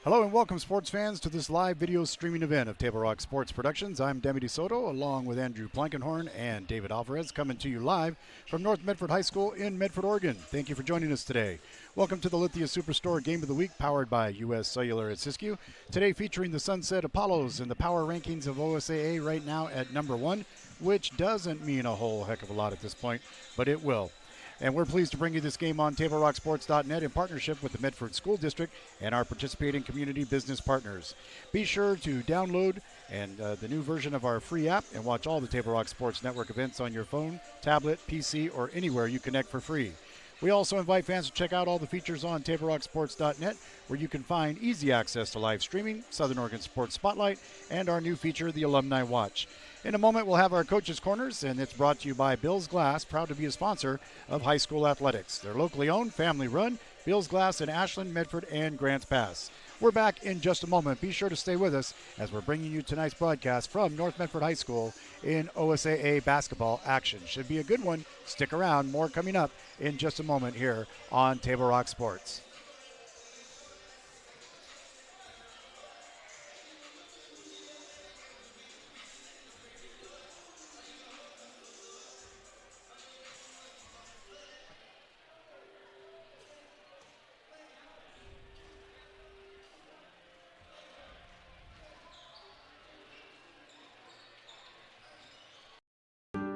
Hello and welcome, sports fans, to this live video streaming event of Table Rock Sports Productions. I'm Demi DeSoto, along with Andrew Plankenhorn and David Alvarez, coming to you live from North Medford High School in Medford, Oregon. Thank you for joining us today. Welcome to the Lithia Superstore Game of the Week, powered by U.S. Cellular at Siskiyou. Today featuring the Sunset Apollos in the power rankings of OSAA right now at number 1, which doesn't mean a whole heck of a lot at this point, but it will. And we're pleased to bring you this game on TableRockSports.net in partnership with the Medford School District and our participating community business partners. Be sure to download the new version of our free app and watch all the Table Rock Sports Network events on your phone, tablet, PC, or anywhere you connect for free. We also invite fans to check out all the features on TableRockSports.net, where you can find easy access to live streaming, Southern Oregon Sports Spotlight, and our new feature, the Alumni Watch. In a moment, we'll have our Coaches' Corners, and it's brought to you by Bill's Glass, proud to be a sponsor of high school athletics. They're locally owned, family-run, Bill's Glass in Ashland, Medford, and Grants Pass. We're back in just a moment. Be sure to stay with us as we're bringing you tonight's broadcast from North Medford High School in OSAA basketball action. Should be a good one. Stick around. More coming up in just a moment here on Table Rock Sports.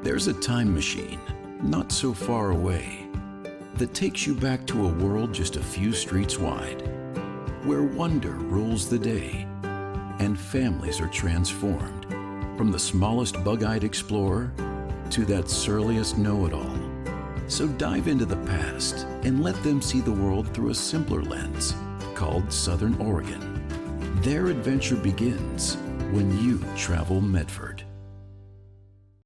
There's a time machine, not so far away, that takes you back to a world just a few streets wide, where wonder rules the day and families are transformed, from the smallest bug-eyed explorer to that surliest know-it-all. So dive into the past and let them see the world through a simpler lens called Southern Oregon. Their adventure begins when you travel Medford.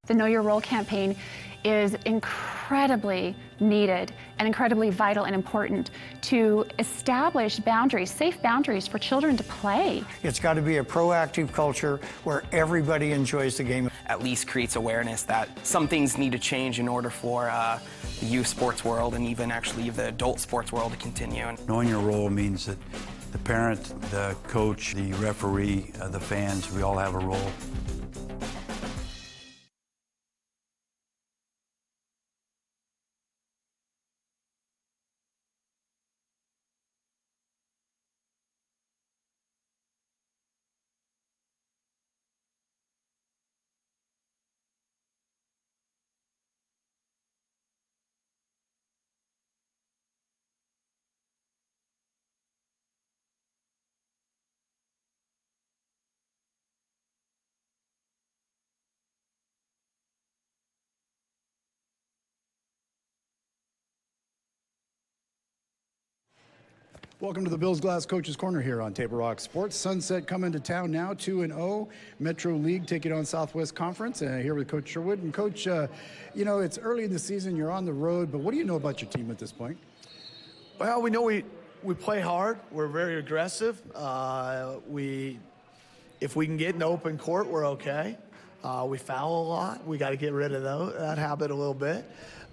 The Know Your Role campaign is incredibly needed and incredibly vital and important to establish boundaries, safe boundaries for children to play. It's got to be a proactive culture where everybody enjoys the game. At least creates awareness that some things need to change in order for the youth sports world and even actually the adult sports world to continue. Knowing your role means that the parent, the coach, the referee, the fans, we all have a role. Welcome to the Bill's Glass Coaches Corner here on Table Rock Sports. Sunset coming to town now, 2-0. Metro League taking on Southwest Conference. Here with Coach Sherwood. And Coach, you know, it's early in the season, you're on the road, but what do you know about your team at this point? Well, we know we play hard. We're very aggressive. If we can get in open court, we're okay. We foul a lot. We got to get rid of that habit a little bit.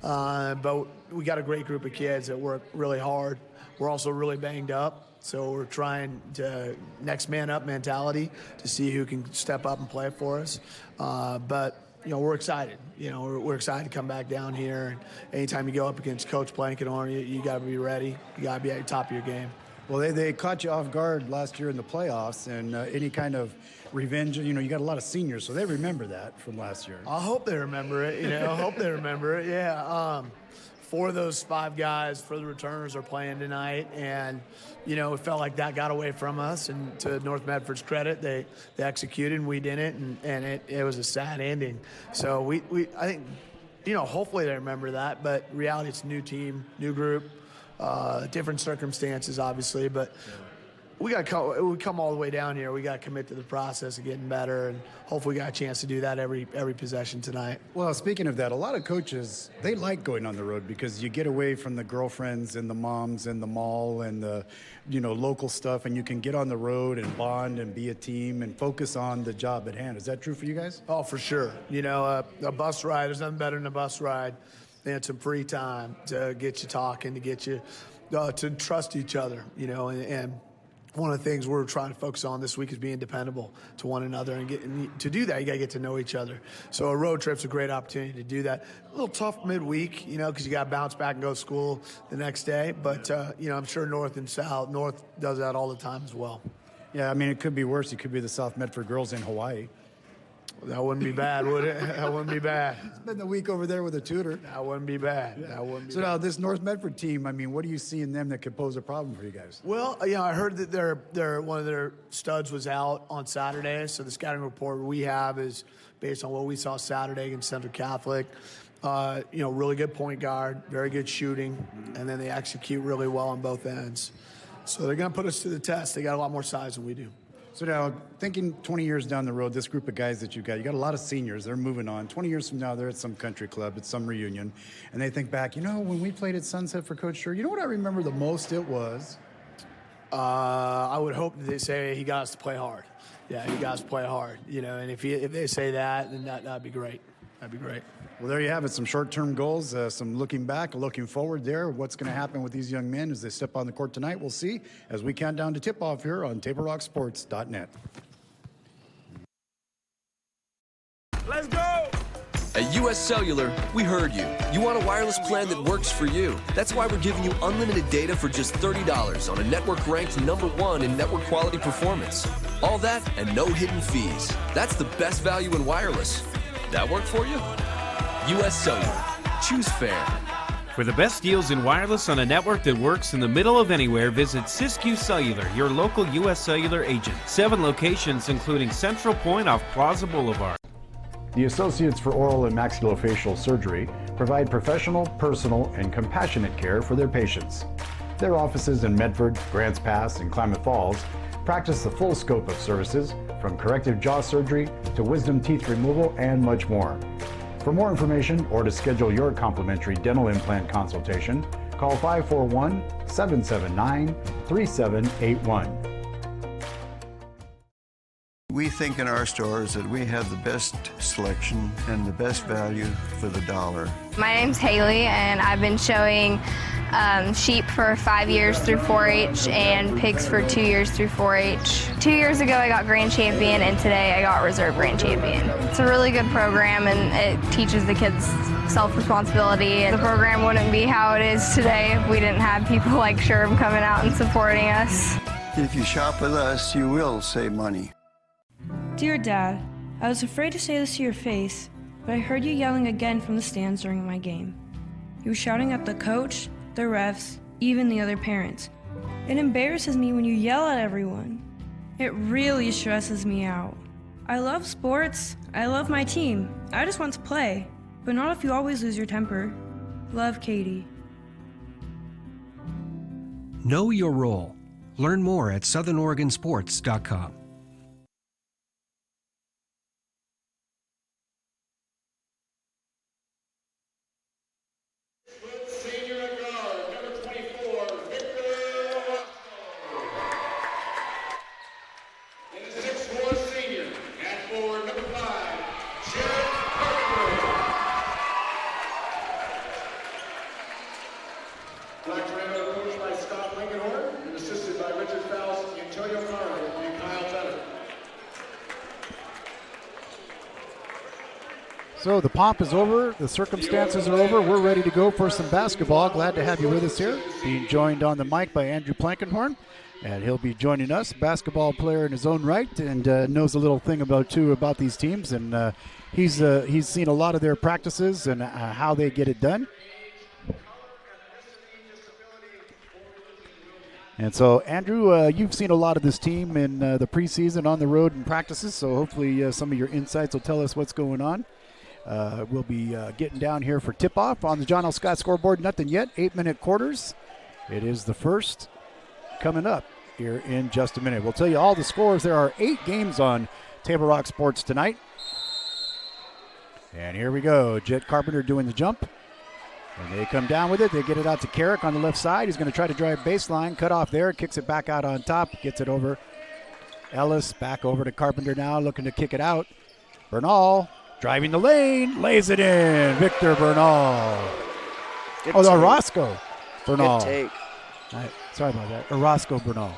But we got a great group of kids that work really hard. We're also really banged up, so we're trying to next man up mentality to see who can step up and play for us. But you know, we're excited. You know, we're excited to come back down here. And anytime you go up against Coach Plankenhorn, you got to be ready. You got to be at the top of your game. Well, they caught you off guard last year in the playoffs, and any kind of revenge, you know, you got a lot of seniors, so they remember that from last year. I hope they remember it, you know, I hope they remember it, yeah. 4 of those 5 guys for the returners are playing tonight, and, you know, it felt like that got away from us, and to North Medford's credit, they executed and we didn't, and it was a sad ending. So I think, you know, hopefully they remember that, but reality, it's a new team, new group, different circumstances, obviously, but we come all the way down here. We got to commit to the process of getting better, and hopefully we got a chance to do that every possession tonight. Well, speaking of that, a lot of coaches, they like going on the road because you get away from the girlfriends and the moms and the mall and the, you know, local stuff, and you can get on the road and bond and be a team and focus on the job at hand. Is that true for you guys? Oh, for sure. You know, a bus ride, there's nothing better than a bus ride. And some free time to get you talking, to get you to trust each other, you know, and one of the things we're trying to focus on this week is being dependable to one another, and to do that, you got to get to know each other. So a road trip's a great opportunity to do that. A little tough midweek, because you got to bounce back and go to school the next day. But I'm sure North and South. North does that all the time as well. Yeah, I mean, it could be worse. It could be the South Medford girls in Hawaii. That wouldn't be bad, would it? That wouldn't be bad. Spend the week over there with a tutor. That wouldn't be bad. Yeah. That wouldn't be So bad. now this North Medford team, I mean, what do you see in them that could pose a problem for you guys? Well, I heard that their one of their studs was out on Saturday, so the scouting report we have is based on what we saw Saturday against Central Catholic. Really good point guard, very good shooting, and then they execute really well on both ends. So they're going to put us to the test. They got a lot more size than we do. So now, thinking 20 years down the road, this group of guys that you got a lot of seniors, they're moving on. 20 years from now, they're at some country club, at some reunion, and they think back, when we played at Sunset for Coach Scher, what I remember the most it was? I would hope that they say he got us to play hard. Yeah, he got us to play hard, and if they say that, then that'd be great. That'd be great. Well, there you have it, some short-term goals, some looking back, looking forward there. What's going to happen with these young men as they step on the court tonight, we'll see as we count down to tip-off here on TableRockSports.net. Let's go! At US Cellular, we heard you. You want a wireless plan that works for you. That's why we're giving you unlimited data for just $30 on a network ranked #1 in network quality performance. All that and no hidden fees. That's the best value in wireless. That work for you? US Cellular. Choose fair. For the best deals in wireless on a network that works in the middle of anywhere, visit Siskiyou Cellular, your local US Cellular agent. 7 locations, including Central Point off Plaza Boulevard. The Associates for Oral and Maxillofacial Surgery provide professional, personal, and compassionate care for their patients. Their offices in Medford, Grants Pass, and Klamath Falls practice the full scope of services, from corrective jaw surgery to wisdom teeth removal and much more. For more information or to schedule your complimentary dental implant consultation, call 541-779-3781. We think in our stores that we have the best selection and the best value for the dollar. My name's Haley, and I've been showing sheep for 5 years through 4-H and pigs for 2 years through 4-H. 2 years ago I got grand champion, and today I got reserve grand champion. It's a really good program, and it teaches the kids self-responsibility. The program wouldn't be how it is today if we didn't have people like Sherm coming out and supporting us. If you shop with us, you will save money. Dear Dad, I was afraid to say this to your face, but I heard you yelling again from the stands during my game. You were shouting at the coach, the refs, even the other parents. It embarrasses me when you yell at everyone. It really stresses me out. I love sports, I love my team, I just want to play, but not if you always lose your temper. Love, Katie. Know your role. Learn more at southernoregonsports.com. So the pomp is over, the circumstances are over, we're ready to go for some basketball. Glad to have you with us here. Being joined on the mic by Andrew Plankenhorn, and he'll be joining us, basketball player in his own right, and knows a little thing about these teams, and he's seen a lot of their practices and how they get it done. And so, Andrew, you've seen a lot of this team in the preseason, on the road, and practices, so hopefully some of your insights will tell us what's going on. We'll be getting down here for tip-off on the John L. Scott scoreboard. Nothing yet. 8-minute quarters. It is the first coming up here in just a minute. We'll tell you all the scores. There are 8 games on Table Rock Sports tonight. And here we go. Jet Carpenter doing the jump. And they come down with it. They get it out to Carrick on the left side. He's going to try to drive baseline. Cut off there. Kicks it back out on top. Gets it over. Ellis back over to Carpenter now, looking to kick it out. Bernal driving the lane, lays it in. Victor Bernal. Orozco Bernal. Good take. Sorry about that. Orozco Bernal.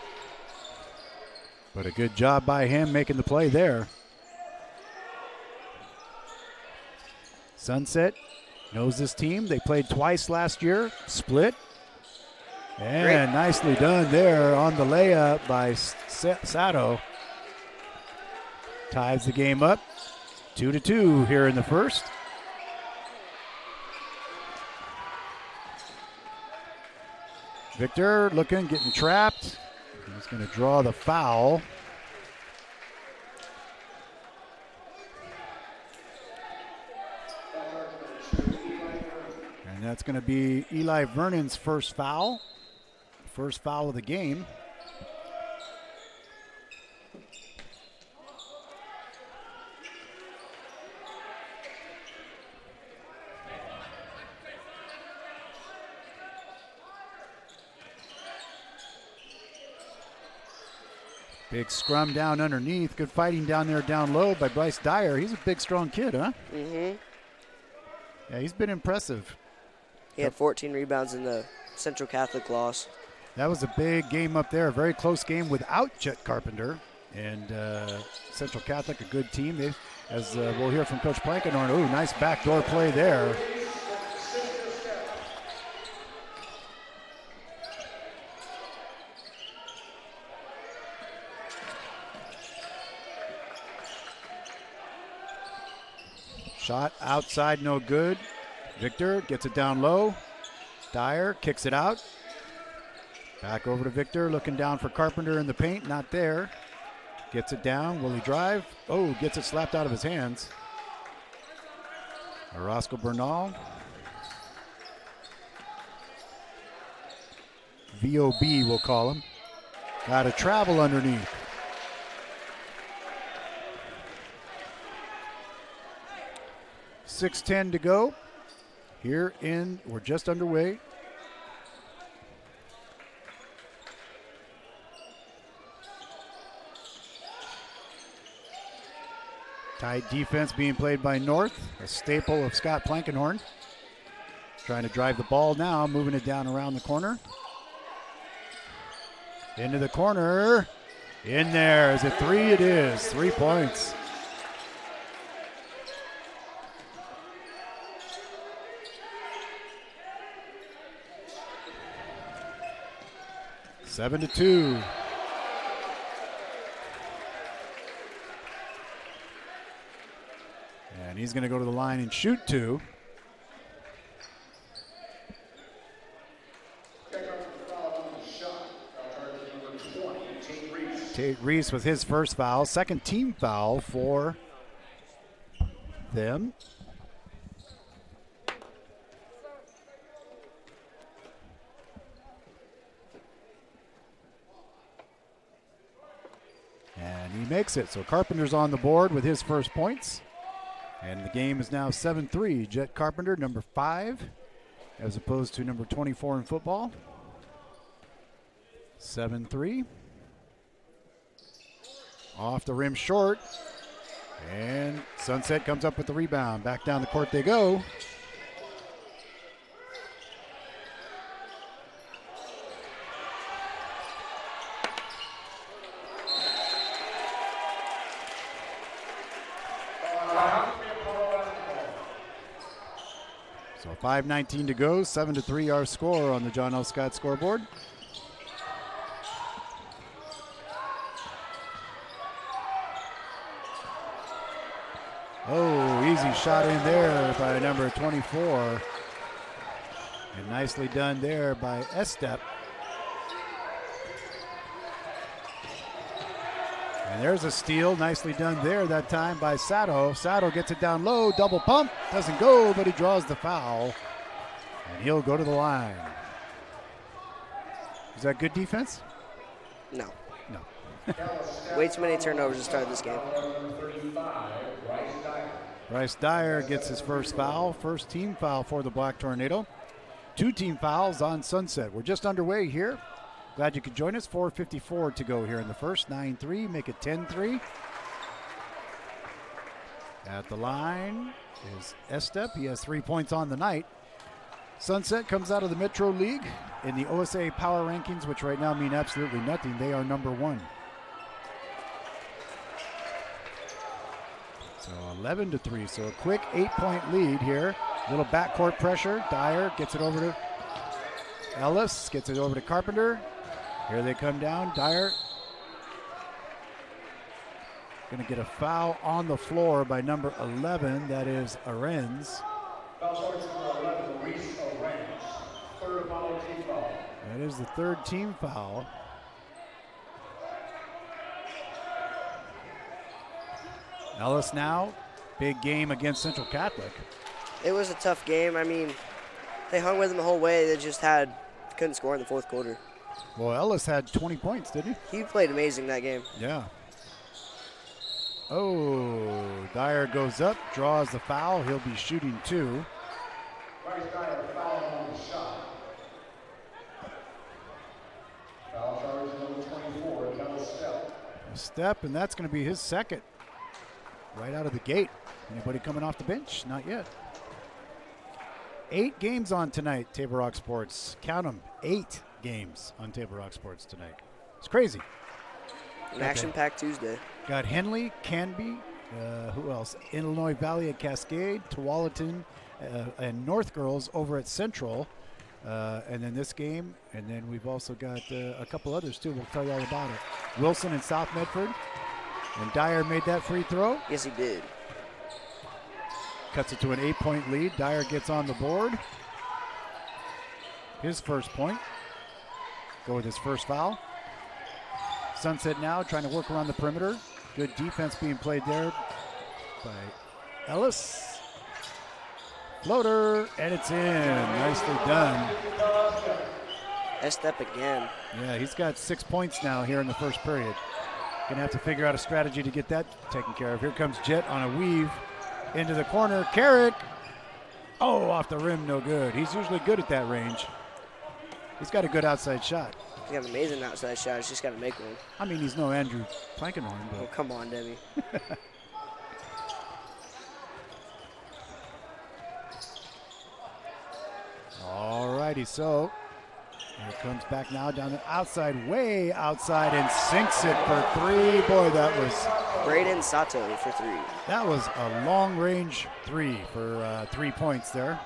But a good job by him making the play there. Sunset knows this team. They played twice last year, split. And nicely done there on the layup by Sato. Ties the game up 2-2 here in the first. Victor looking, getting trapped. He's going to draw the foul. And that's going to be Eli Vernon's first foul. First foul of the game. Big scrum down underneath. Good fighting down there down low by Bryce Dyer. He's a big, strong kid, huh? Mm-hmm. Yeah, he's been impressive. He had 14 rebounds in the Central Catholic loss. That was a big game up there. A very close game without Jet Carpenter. And Central Catholic, a good team. As we'll hear from Coach Plankenhorn. Ooh, nice backdoor play there. Shot outside, no good. Victor gets it down low. Dyer kicks it out. Back over to Victor, looking down for Carpenter in the paint, not there. Gets it down, will he drive? Oh, gets it slapped out of his hands. Orozco Bernal. VOB, we'll call him. Got to travel underneath. .6:10 to go. We're just underway. Tight defense being played by North, a staple of Scott Plankenhorn. Trying to drive the ball now, moving it down around the corner. Into the corner. In there. Is it three? It is. 3 points. Seven to 2. And he's going to go to the line and shoot 2. Tate Reese with his first foul, second team foul for them. And he makes it. So Carpenter's on the board with his first points. And the game is now 7-3. Jet Carpenter, number 5, as opposed to number 24 in football. 7-3. Off the rim short. And Sunset comes up with the rebound. Back down the court they go. So 5:19 to go, 7-3 our score on the John L. Scott scoreboard. Oh, easy shot in there by number 24. And nicely done there by Estep. And there's a steal, nicely done there that time by Sato. Sato gets it down low, double pump, doesn't go, but he draws the foul. And he'll go to the line. Is that good defense? No. No. Way too many turnovers to start this game. Bryce Dyer gets his first foul, first team foul for the Black Tornado. 2 team fouls on Sunset. We're just underway here. Glad you could join us. 4:54 to go here in the first. 9-3, make it 10-3. At the line is Estep. He has 3 points on the night. Sunset comes out of the Metro League in the OSA Power Rankings, which right now mean absolutely nothing. They are number 1. So 11-3. So a quick 8-point lead here. Little backcourt pressure. Dyer gets it over to Ellis. Gets it over to Carpenter. Here they come down. Dyer going to get a foul on the floor by number 11. That is Arends. That is the third team foul. Ellis now, big game against Central Catholic. It was a tough game. I mean, they hung with them the whole way. They just couldn't score in the fourth quarter. Well, Ellis had 20 points, didn't he? He played amazing that game. Yeah. Oh, Dyer goes up, draws the foul. He'll be shooting 2. Bryce Dyer foul on the shot. Foul charge number 24, double step. A step, and that's going to be his second. Right out of the gate. Anybody coming off the bench? Not yet. 8 games on tonight, Table Rock Sports. Count them, 8 games on Table Rock Sports tonight. It's crazy. An action-packed Tuesday. Got Henley, Canby, who else? Illinois Valley at Cascade, Tualatin, and North Girls over at Central. And then this game, and then we've also got a couple others too. We'll tell you all about it. Wilson and South Medford. And Dyer made that free throw. Yes, he did. Cuts it to an 8-point lead. Dyer gets on the board. His first point. Go with his first foul. Sunset now trying to work around the perimeter. Good defense being played there by Ellis. Floater, and it's in. Nicely done. That step again. Yeah, he's got 6 points now here in the first period. Gonna have to figure out a strategy to get that taken care of. Here comes Jet on a weave into the corner. Carrick. Oh, off the rim, no good. He's usually good at that range. He's got a good outside shot. He's got an amazing outside shot. He's just got to make one. I mean, he's no Andrew Plankenhorn, but. Oh, come on, Debbie. All righty, so here comes back now down the outside, way outside, and sinks it for 3. Boy, that was Braden Sato for 3. That was a long-range 3 for 3 points there.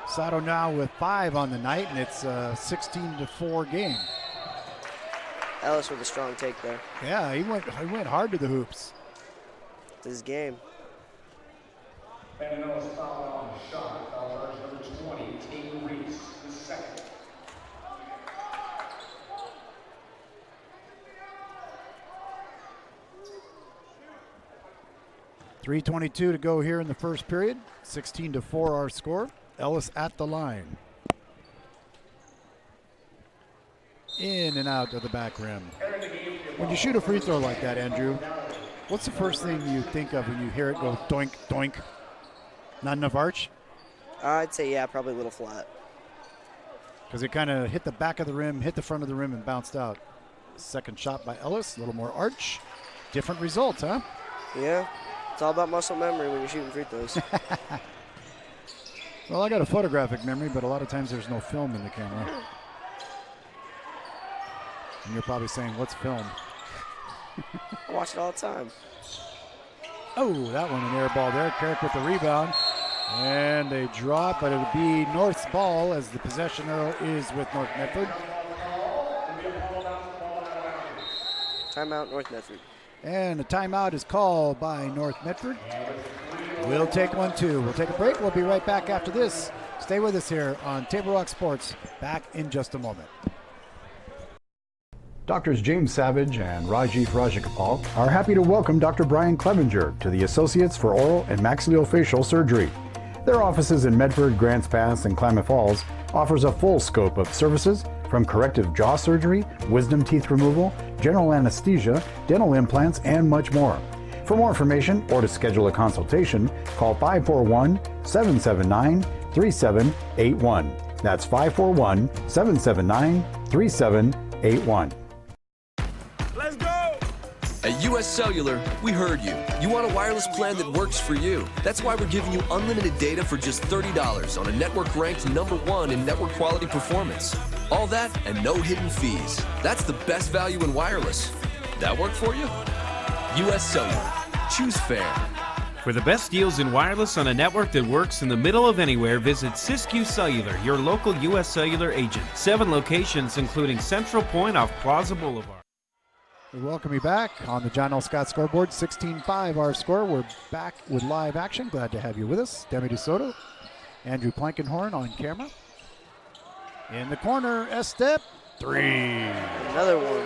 Sato now with 5 on the night, and it's a 16-4 game. Ellis with a strong take there. Yeah, he went hard to the hoops. It's his game. And Ellis foul on the shot. Foul charge number 20, Tate Reese, the second. .322 to go here in the first period. 16-4 our score. Ellis at the line. In and out of the back rim. When you shoot a free throw like that, Andrew, what's the first thing you think of when you hear it go doink, doink? Not enough arch? I'd say, yeah, probably a little flat. Because it kind of hit the back of the rim, hit the front of the rim, and bounced out. Second shot by Ellis, a little more arch. Different results, huh? Yeah, it's all about muscle memory when you're shooting free throws. Well, I got a photographic memory, but a lot of times there's no film in the camera. And you're probably saying, what's film? I watch it all the time. Oh, that one, an air ball there. Carrick with the rebound. And they drop, but it'll be North's ball as the possession is with North Medford. Timeout, North Medford. And a timeout is called by North Medford. We'll take one too. We'll take a break. We'll be right back after this. Stay with us here on Table Rock Sports. Back in just a moment. Doctors James Savage and Rajiv Rajagopal are happy to welcome Dr. Brian Clevenger to the Associates for Oral and Maxillofacial Surgery. Their offices in Medford, Grants Pass, and Klamath Falls offers a full scope of services from corrective jaw surgery, wisdom teeth removal, general anesthesia, dental implants, and much more. For more information or to schedule a consultation, call 541-779-3781. That's 541-779-3781. Let's go! At US Cellular, we heard you. You want a wireless plan that works for you. That's why we're giving you unlimited data for just $30 on a network ranked #1 in network quality performance. All that and no hidden fees. That's the best value in wireless. That work for you? US Cellular. Choose fair. For the best deals in wireless on a network that works in the middle of anywhere, visit Siskiyou Cellular, your local U.S. Cellular agent. 7 locations, including Central Point off Plaza Boulevard. We welcome you back on the John L. Scott scoreboard. 16-5 our score. We're back with live action. Glad to have you with us. Demi DeSoto, Andrew Plankenhorn on camera. In the corner, S-step, 3. Another one.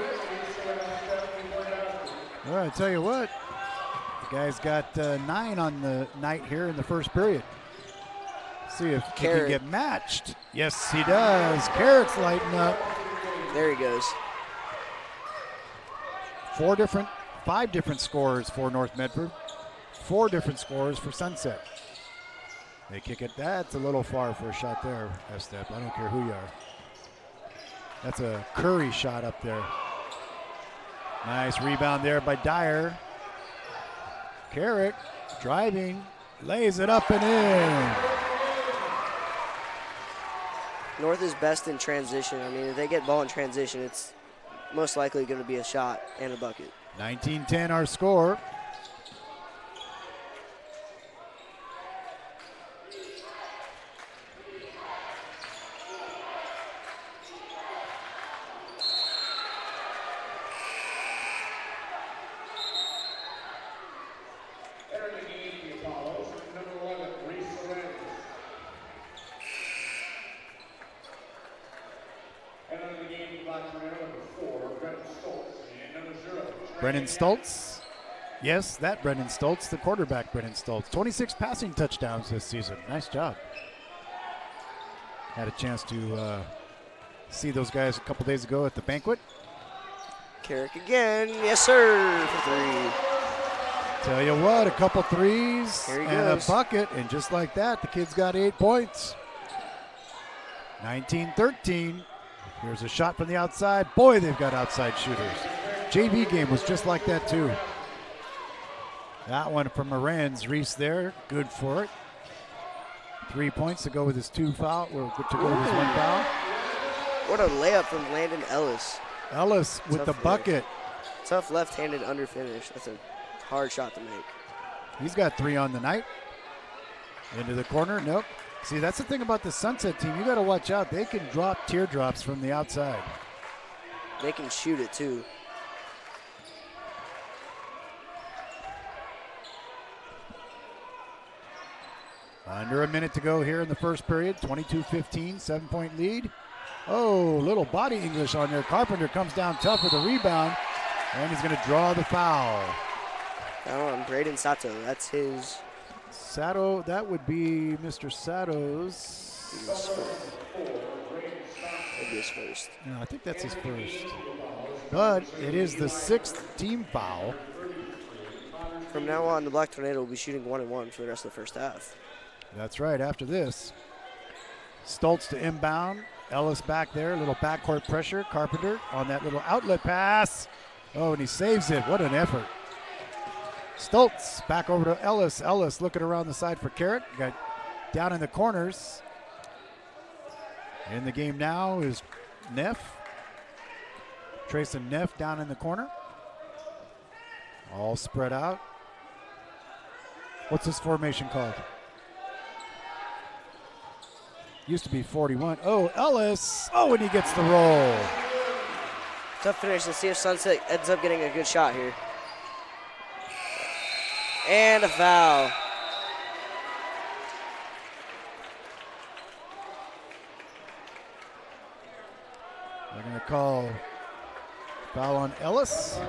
Well, I tell you what, the guy's got 9 on the night here in the first period. See if he can get matched. Yes, he does. Carrot's lighting up. There he goes. 5 different scores for North Medford. 4 different scores for Sunset. They kick it. That's a little far for a shot there, S-step. I don't care who you are. That's a Curry shot up there. Nice rebound there by Dyer. Carrick driving, lays it up and in. North is best in transition. I mean, if they get ball in transition, it's most likely going to be a shot and a bucket. 19-10 our score. Brennan Stoltz. Yes, that Brennan Stoltz, the quarterback Brennan Stoltz. 26 passing touchdowns this season. Nice job. Had a chance to see those guys a couple days ago at the banquet. Carrick again. Yes, sir, for 3. Tell you what, a couple threes Here he and goes. a bucket, and just like that, the kid's got 8 points. 19-13. Here's a shot from the outside. Boy, they've got outside shooters. JV game was just like that too. That one from Moran's. Reese there, good for it. 3 points to go with his 2 foul, or to go with his 1 foul. What a layup from Landon Ellis. Ellis with the bucket. Tough left-handed under finish. That's a hard shot to make. He's got 3 on the night. Into the corner, nope. See, that's the thing about the Sunset team. You got to watch out. They can drop teardrops from the outside. They can shoot it too. Under a minute to go here in the first period. 22-15, 7-point lead. Oh, little body English on there. Carpenter comes down tough with a rebound, and he's going to draw the foul. Braden Sato, that's his. Sato, that would be Mr. Sato's. Maybe his first. No, I think that's his first. But it is the 6th team foul. From now on, the Black Tornado will be shooting 1-1 for the rest of the first half. That's right, after this. Stoltz to inbound. Ellis back there, little backcourt pressure. Carpenter on that little outlet pass. Oh, and he saves it. What an effort. Stoltz back over to Ellis. Ellis looking around the side for Carrot. Got down in the corners. In the game now is Neff. Trayson Neff down in the corner. All spread out. What's this formation called? Used to be 41. Oh, Ellis. Oh, and he gets the roll. Tough finish. Let's see if Sunset ends up getting a good shot here. And a foul. They're going to call foul on Ellis.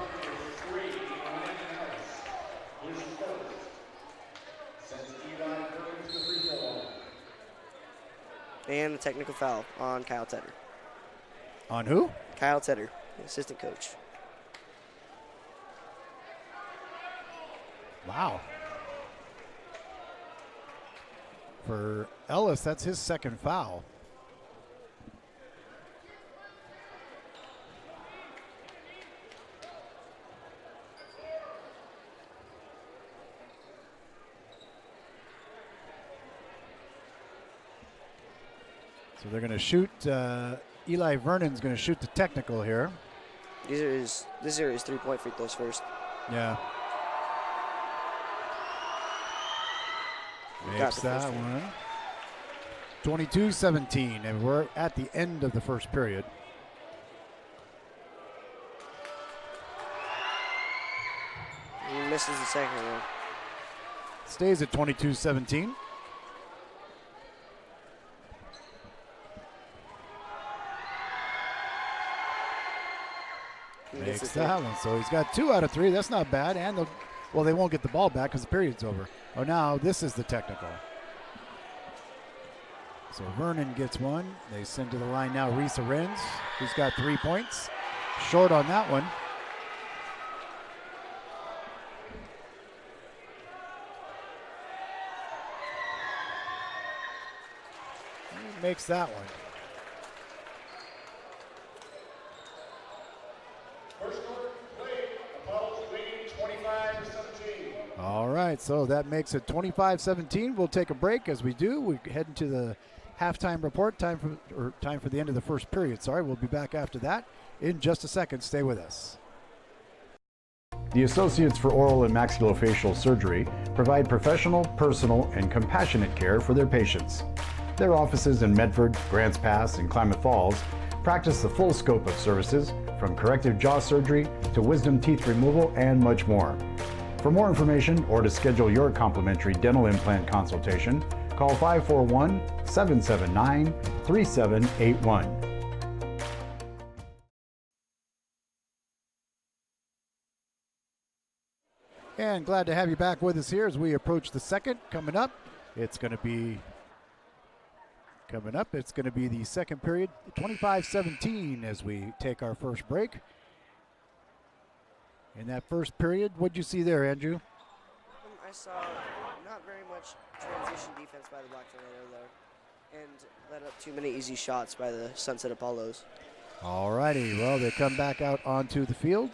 And a technical foul on Kyle Tedder. On who? Kyle Tedder, the assistant coach. Wow. For Ellis, that's his 2nd foul. So they're going to shoot. Eli Vernon's going to shoot the technical here. These are his 3-point free throws first. Yeah. Makes that one. 22-17, and we're at the end of the first period. He misses the second one. Stays at 22-17. Makes that one. So he's got 2 out of 3. That's not bad. And they won't get the ball back because the period's over. Oh, now this is the technical. So Vernon gets one. They send to the line now Reese Arends, who's got 3 points. Short on that one. He makes that one. First quarter complete. Apollo's leading 25-17. All right, so that makes it 25-17. We'll take a break. As we do, we head into the halftime report. Time for the end of the first period. Sorry, we'll be back after that in just a second. Stay with us. The Associates for Oral and Maxillofacial Surgery provide professional, personal, and compassionate care for their patients. Their offices in Medford, Grants Pass, and Klamath Falls practice the full scope of services, from corrective jaw surgery to wisdom teeth removal and much more. For more information or to schedule your complimentary dental implant consultation, call 541-779-3781. And glad to have you back with us here as we approach the second. Coming up, it's going to be the second period, 25-17, as we take our first break. In that first period, what'd you see there, Andrew? I saw not very much transition defense by the Black Tornado there, and let up too many easy shots by the Sunset Apollos. All righty, well, they come back out onto the field.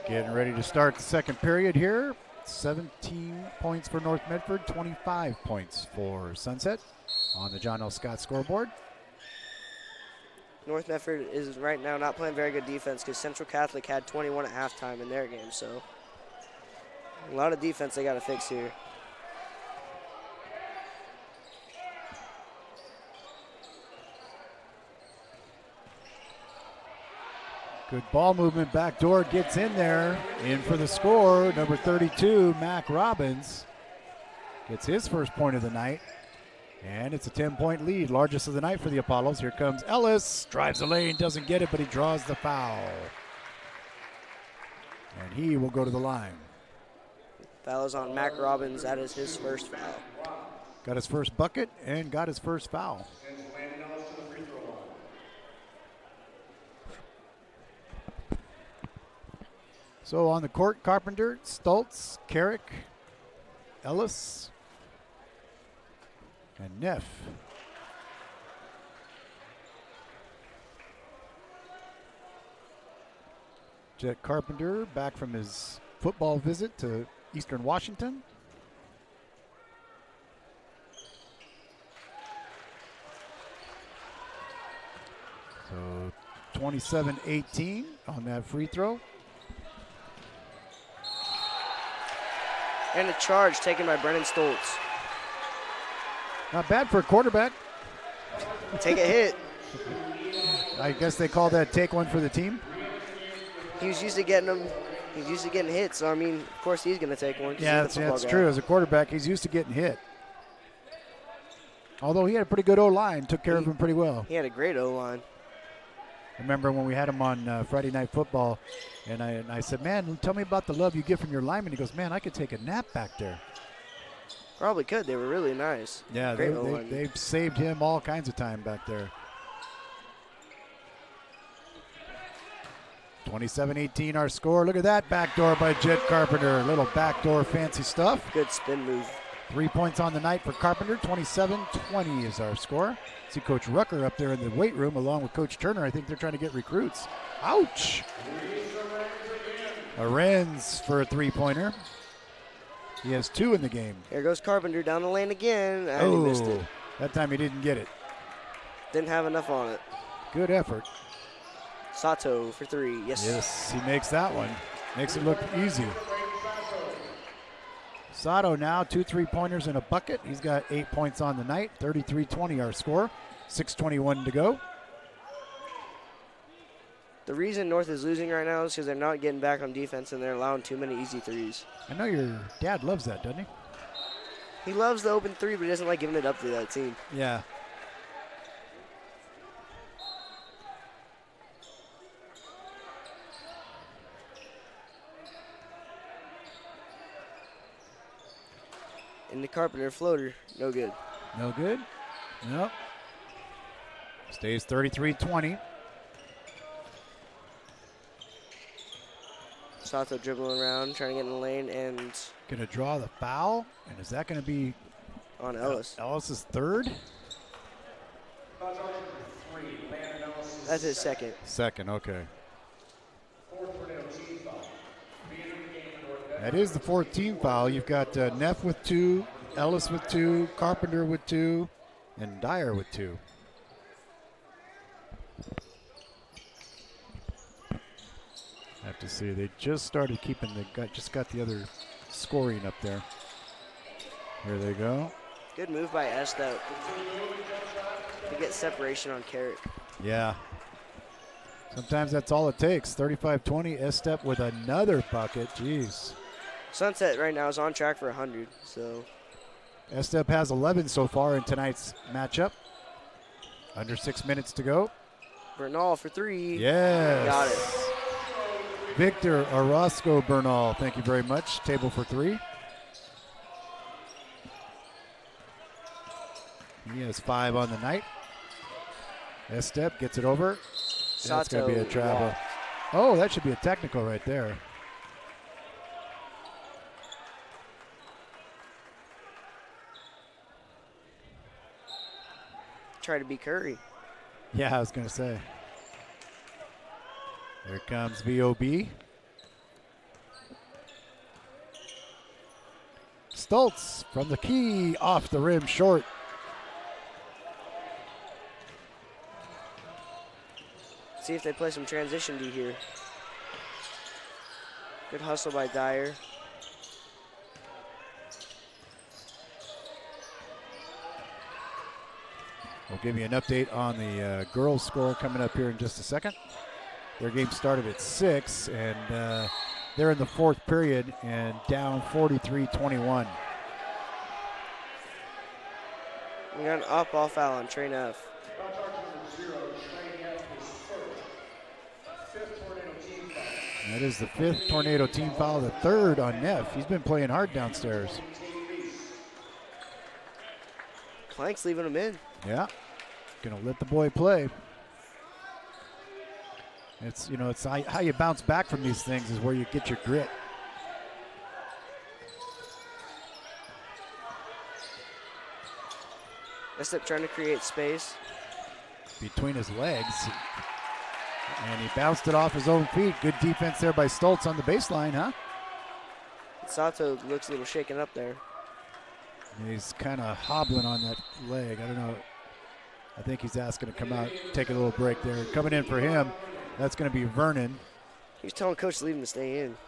Getting ready to start the second period here. 17 points for North Medford, 25 points for Sunset on the John L. Scott scoreboard. North Medford is right now not playing very good defense because Central Catholic had 21 at halftime in their game, so a lot of defense they got to fix here. Good ball movement, backdoor gets in there. In for the score, number 32, Mac Robbins, gets his first point of the night. And it's a 10-point lead, largest of the night for the Apollos. Here comes Ellis, drives the lane, doesn't get it, but he draws the foul. And he will go to the line. Foul is on Mac Robbins. That is his first foul. Got his first bucket and got his first foul. So on the court, Carpenter, Stoltz, Carrick, Ellis, and Neff. Jet Carpenter back from his football visit to Eastern Washington. So 27-18 on that free throw. And a charge taken by Brennan Stoltz. Not bad for a quarterback. Take a hit. I guess they call that take one for the team. He was used to getting them. He's used to getting hit, so I mean, of course he's going to take one. Yeah, that's true. As a quarterback, he's used to getting hit. Although he had a pretty good O-line, took care of him pretty well. He had a great O-line. I remember when we had him on Friday Night Football, and I said, man, tell me about the love you get from your linemen. He goes, man, I could take a nap back there. Probably could. They were really nice. Yeah, they've saved him all kinds of time back there. 27-18 our score. Look at that backdoor by Jet Carpenter. Little backdoor fancy stuff. Good spin move. 3 points on the night for Carpenter. 27-20 is our score. See Coach Rucker up there in the weight room along with Coach Turner. I think they're trying to get recruits. Ouch. Arends for a three-pointer. He has 2 in the game. Here goes Carpenter down the lane again. And he missed it. That time he didn't get it. Didn't have enough on it. Good effort. Sato for 3. Yes, he makes that one. Makes it look easy. Sato now 2 3-pointers and a bucket. He's got 8 points on the night. 33-20 our score. 6:21 to go. The reason North is losing right now is because they're not getting back on defense and they're allowing too many easy threes. I know your dad loves that, doesn't he? He loves the open 3, but he doesn't like giving it up to that team. Yeah. And the Carpenter floater, no good. No good? Nope. Stays 33-20. Sato dribbling around, trying to get in the lane, and Going to draw the foul, and is that going to be on Ellis? Ellis's third? That's his second. Second, okay. That is the 4th team foul. You've got Neff with 2, Ellis with 2, Carpenter with 2, and Dyer with 2. Have to see. They just started keeping just got the other scoring up there. Here they go. Good move by Estep to get separation on Carrick. Yeah. Sometimes that's all it takes. 35-20. Estep with another bucket. Jeez. Sunset right now is on track for 100. So Estep has 11 so far in tonight's matchup. Under 6 minutes to go. Bernal for 3. Yes. Got it. Victor Orozco Bernal, thank you very much. Table for 3. He has 5 on the night. Estep gets it over. That's going to be a travel. Oh, that should be a technical right there. Try to beat Curry. Yeah, I was going to say. Here comes VOB. Stoltz from the key, off the rim, short. See if they play some transition D here. Good hustle by Dyer. We'll give you an update on the girls' score coming up here in just a second. Their game started at 6, and they're in the 4th period and down 43-21. We got an up-ball foul on Train F. That is the 5th Tornado team foul, the 3rd on Neff. He's been playing hard downstairs. Clank's leaving him in. Yeah, gonna let the boy play. It's, you know, it's how you bounce back from these things is where you get your grit. Estep trying to create space. Between his legs. And he bounced it off his own feet. Good defense there by Stoltz on the baseline, huh? Sato looks a little shaken up there. He's kind of hobbling on that leg. I don't know. I think he's asking to come out, take a little break there. Coming in for him, that's going to be Vernon. He was telling Coach to leave him to stay in.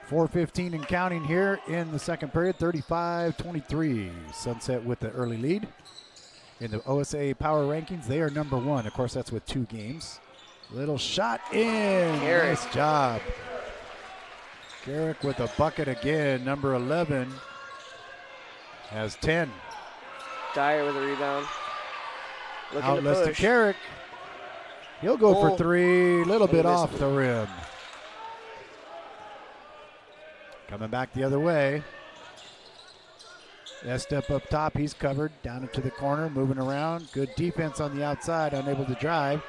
.4:15 and counting here in the second period, 35-23. Sunset with the early lead. In the OSA power rankings, they are number 1. Of course, that's with 2 games. Little shot in. Garrick. Nice job. Garrick with a bucket again. Number 11 has 10. Dyer with a rebound. Looking Outlets to to push. Garrick. He'll go for Oh. 3. Little bit He missed off it. the rim. Coming back the other way. Estep up top, he's covered. Down into the corner, moving around. Good defense on the outside, unable to drive.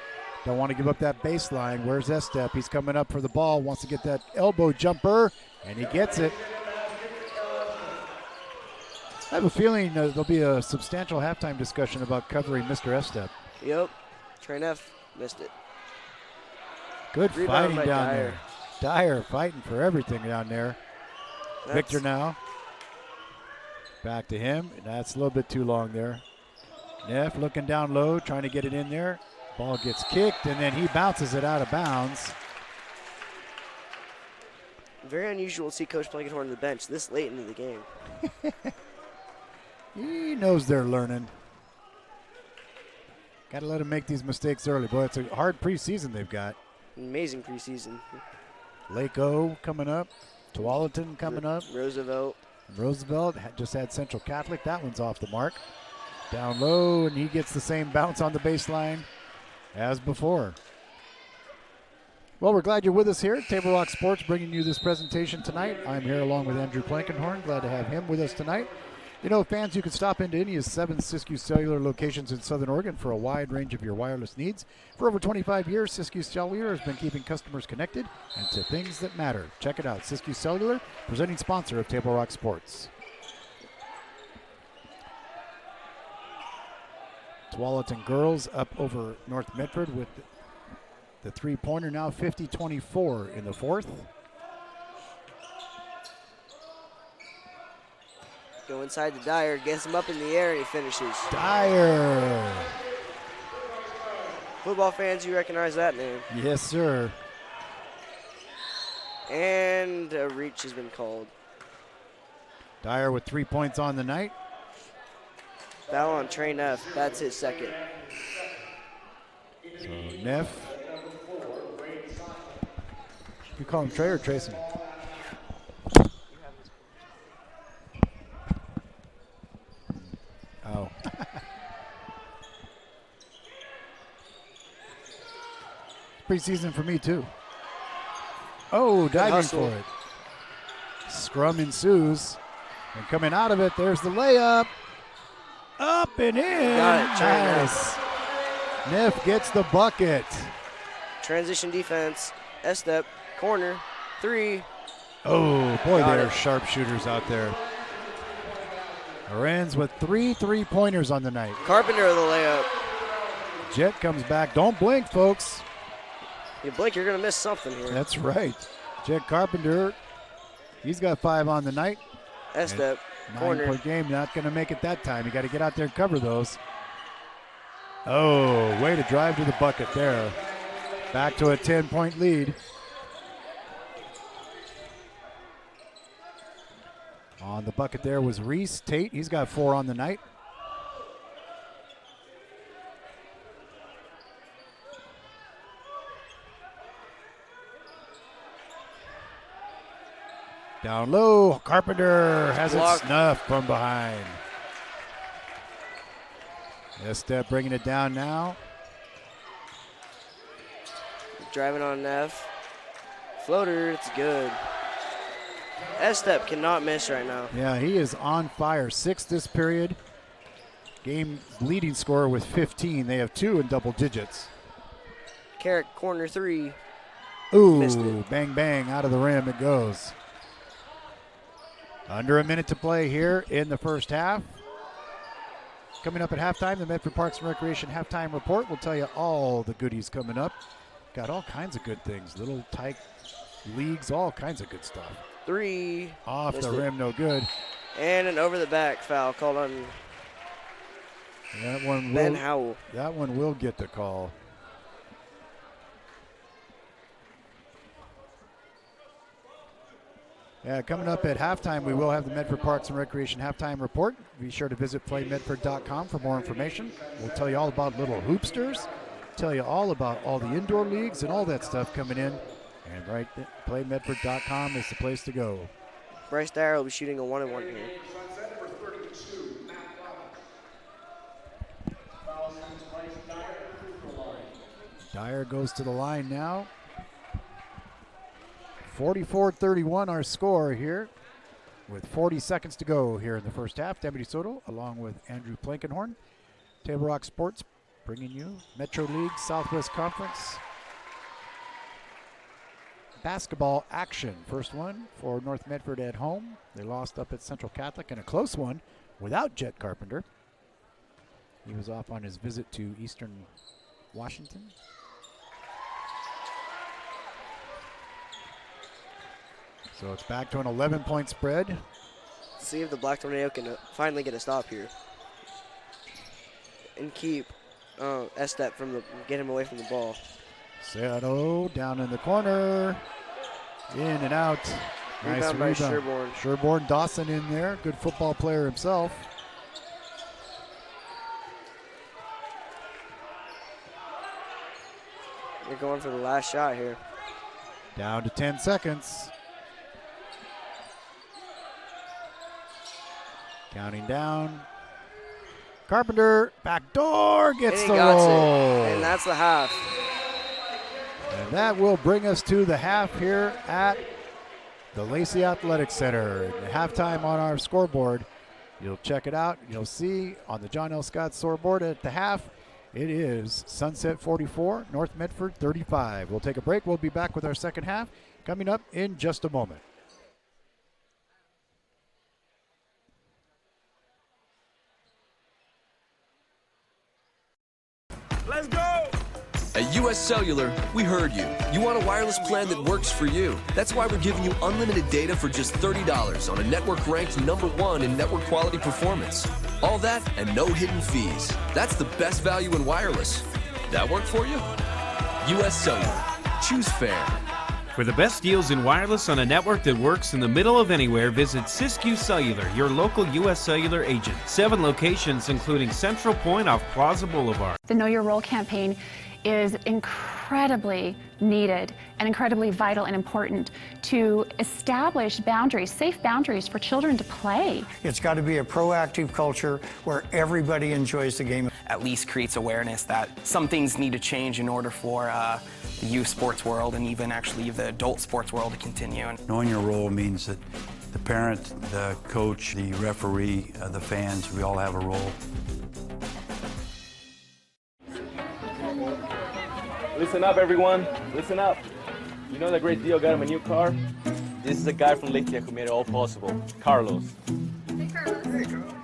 Don't want to give up that baseline. Where's Estep? He's coming up for the ball, wants to get that elbow jumper, and he gets it. I have a feeling there'll be a substantial halftime discussion about covering Mr. F-Step. Yep. Train F missed it. Good Rebound fighting by down Dyer. there. Dyer fighting for everything down there. Victor now. Back to him. That's a little bit too long there. Neff looking down low, trying to get it in there. Ball gets kicked, and then he bounces it out of bounds. Very unusual to see Coach Blankenhorn on the bench this late into the game. He knows they're learning. Got to let him make these mistakes early. Boy, it's a hard preseason they've got. Amazing preseason. Lake O coming up. Tualatin coming up. Roosevelt just had Central Catholic. That one's off the mark. Down low, and he gets the same bounce on the baseline as before. Well, we're glad you're with us here at Table Rock Sports, bringing you this presentation tonight. I'm here along with Andrew Blankenhorn. Glad to have him with us tonight. You know, fans, you can stop into any of 7 Siskiyou Cellular locations in Southern Oregon for a wide range of your wireless needs. For over 25 years, Siskiyou Cellular has been keeping customers connected and to things that matter. Check it out, Siskiyou Cellular, presenting sponsor of Table Rock Sports. Tualatin girls up over North Medford with the three-pointer now 50-24 in the fourth. go inside to Dyer, gets him up in the air, and he finishes. Dyer. Football fans, you recognize that name. Yes, sir. And a reach has been called. Dyer with 3 points on the night. Foul on Trey Neff. That's his second. So Neff. You call him Trey or Trayson? Oh. Preseason for me too. Oh, diving for it. Scrum ensues. And coming out of it, there's the layup. Up and in. Got it, nice. Neff gets the bucket. Transition defense. S-step. Corner. Three. Oh, boy, Got there are it. sharpshooters out there. Lorenz with 3 3-pointers on the night. Carpenter with the layup. Jet comes back. Don't blink, folks. You blink, you're going to miss something here. That's right. Jet Carpenter, he's got 5 on the night. S-step. Corner. 9-point game, not going to make it that time. You got to get out there and cover those. Oh, way to drive to the bucket there. Back to a 10-point lead. On the bucket there was Reese Tate. He's got 4 on the night. Down low, Carpenter has it Blocked. snuffed from behind. S-step bringing it down now. Driving on Neff. Floater, it's good. S-step cannot miss right now. Yeah, he is on fire. 6 this period. Game leading scorer with 15. They have 2 in double digits. Carrick, corner three. Missed Ooh, it. bang, bang, out of the rim it goes. Under a minute to play here in the first half. Coming up at halftime, the Medford Parks and Recreation halftime report will tell you all the goodies coming up. Got all kinds of good things. Little tight leagues, all kinds of good stuff. Three. Off Missed the it. rim, no good. And an over-the-back foul called on That one Ben will, Howell. that one will get the call. Yeah, coming up at halftime, we will have the Medford Parks and Recreation halftime report. Be sure to visit playmedford.com for more information. We'll tell you all about little hoopsters, tell you all about all the indoor leagues and all that stuff coming in. And right, playmedford.com is the place to go. Bryce Dyer will be shooting a 1-and-1 here. Dyer goes to the line now. 44-31 our score here with 40 seconds to go here in the first half. Deputy Soto along with Andrew Blankenhorn. Table Rock Sports bringing you Metro League Southwest Conference basketball action. First one for North Medford at home. They lost up at Central Catholic in a close one, without Jet Carpenter. He was off on his visit to Eastern Washington. So it's back to an 11-point spread. See if the Black Tornado can finally get a stop here and keep Estep from get him away from the ball. Seattle down in the corner, in and out. Nice Rebound by rebound. Sherborne. Sherborne Dawson in there, good football player himself. They're going for the last shot here. Down to 10 seconds. Counting down. Carpenter, back door, gets the roll. And that's the half. And that will bring us to the half here at the Lacey Athletic Center. The halftime on our scoreboard. You'll check it out. You'll see on the John L. Scott scoreboard at the half, it is Sunset 44, North Medford 35. We'll take a break. We'll be back with our second half coming up in just a moment. Let's go! At US Cellular, we heard you. You want a wireless plan that works for you. That's why we're giving you unlimited data for just $30 on a network ranked #1 in network quality performance. All that and no hidden fees. That's the best value in wireless. That work for you? US Cellular. Choose fair. For the best deals in wireless on a network that works in the middle of anywhere, visit Siskiyou Cellular, your local US Cellular agent. 7 locations, including Central Point off Plaza Boulevard. The Know Your Role campaign is incredibly needed and incredibly vital and important to establish boundaries, safe boundaries for children to play. It's got to be a proactive culture where everybody enjoys the game. At least creates awareness that some things need to change in order for the youth sports world and even actually the adult sports world to continue. Knowing your role means that the parent, the coach, the referee, the fans, we all have a role. Listen up, everyone. Listen up. You know that great deal got him a new car? This is a guy from Lithia who made it all possible. Carlos. Hey, Carlos. Hey, Carlos.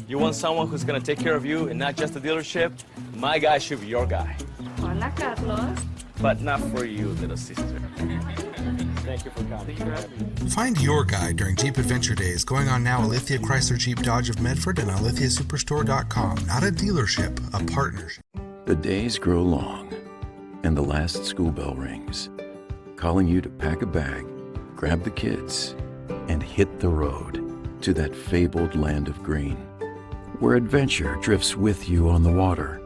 You want someone who's going to take care of you and not just a dealership? My guy should be your guy. Hola, Carlos. But not for you, little sister. Thank you for coming. Find your guy during Jeep Adventure Days going on now at Lithia Chrysler Jeep Dodge of Medford and on lithiasuperstore.com. Not a dealership, a partnership. The days grow long, and the last school bell rings, calling you to pack a bag, grab the kids, and hit the road to that fabled land of green, where adventure drifts with you on the water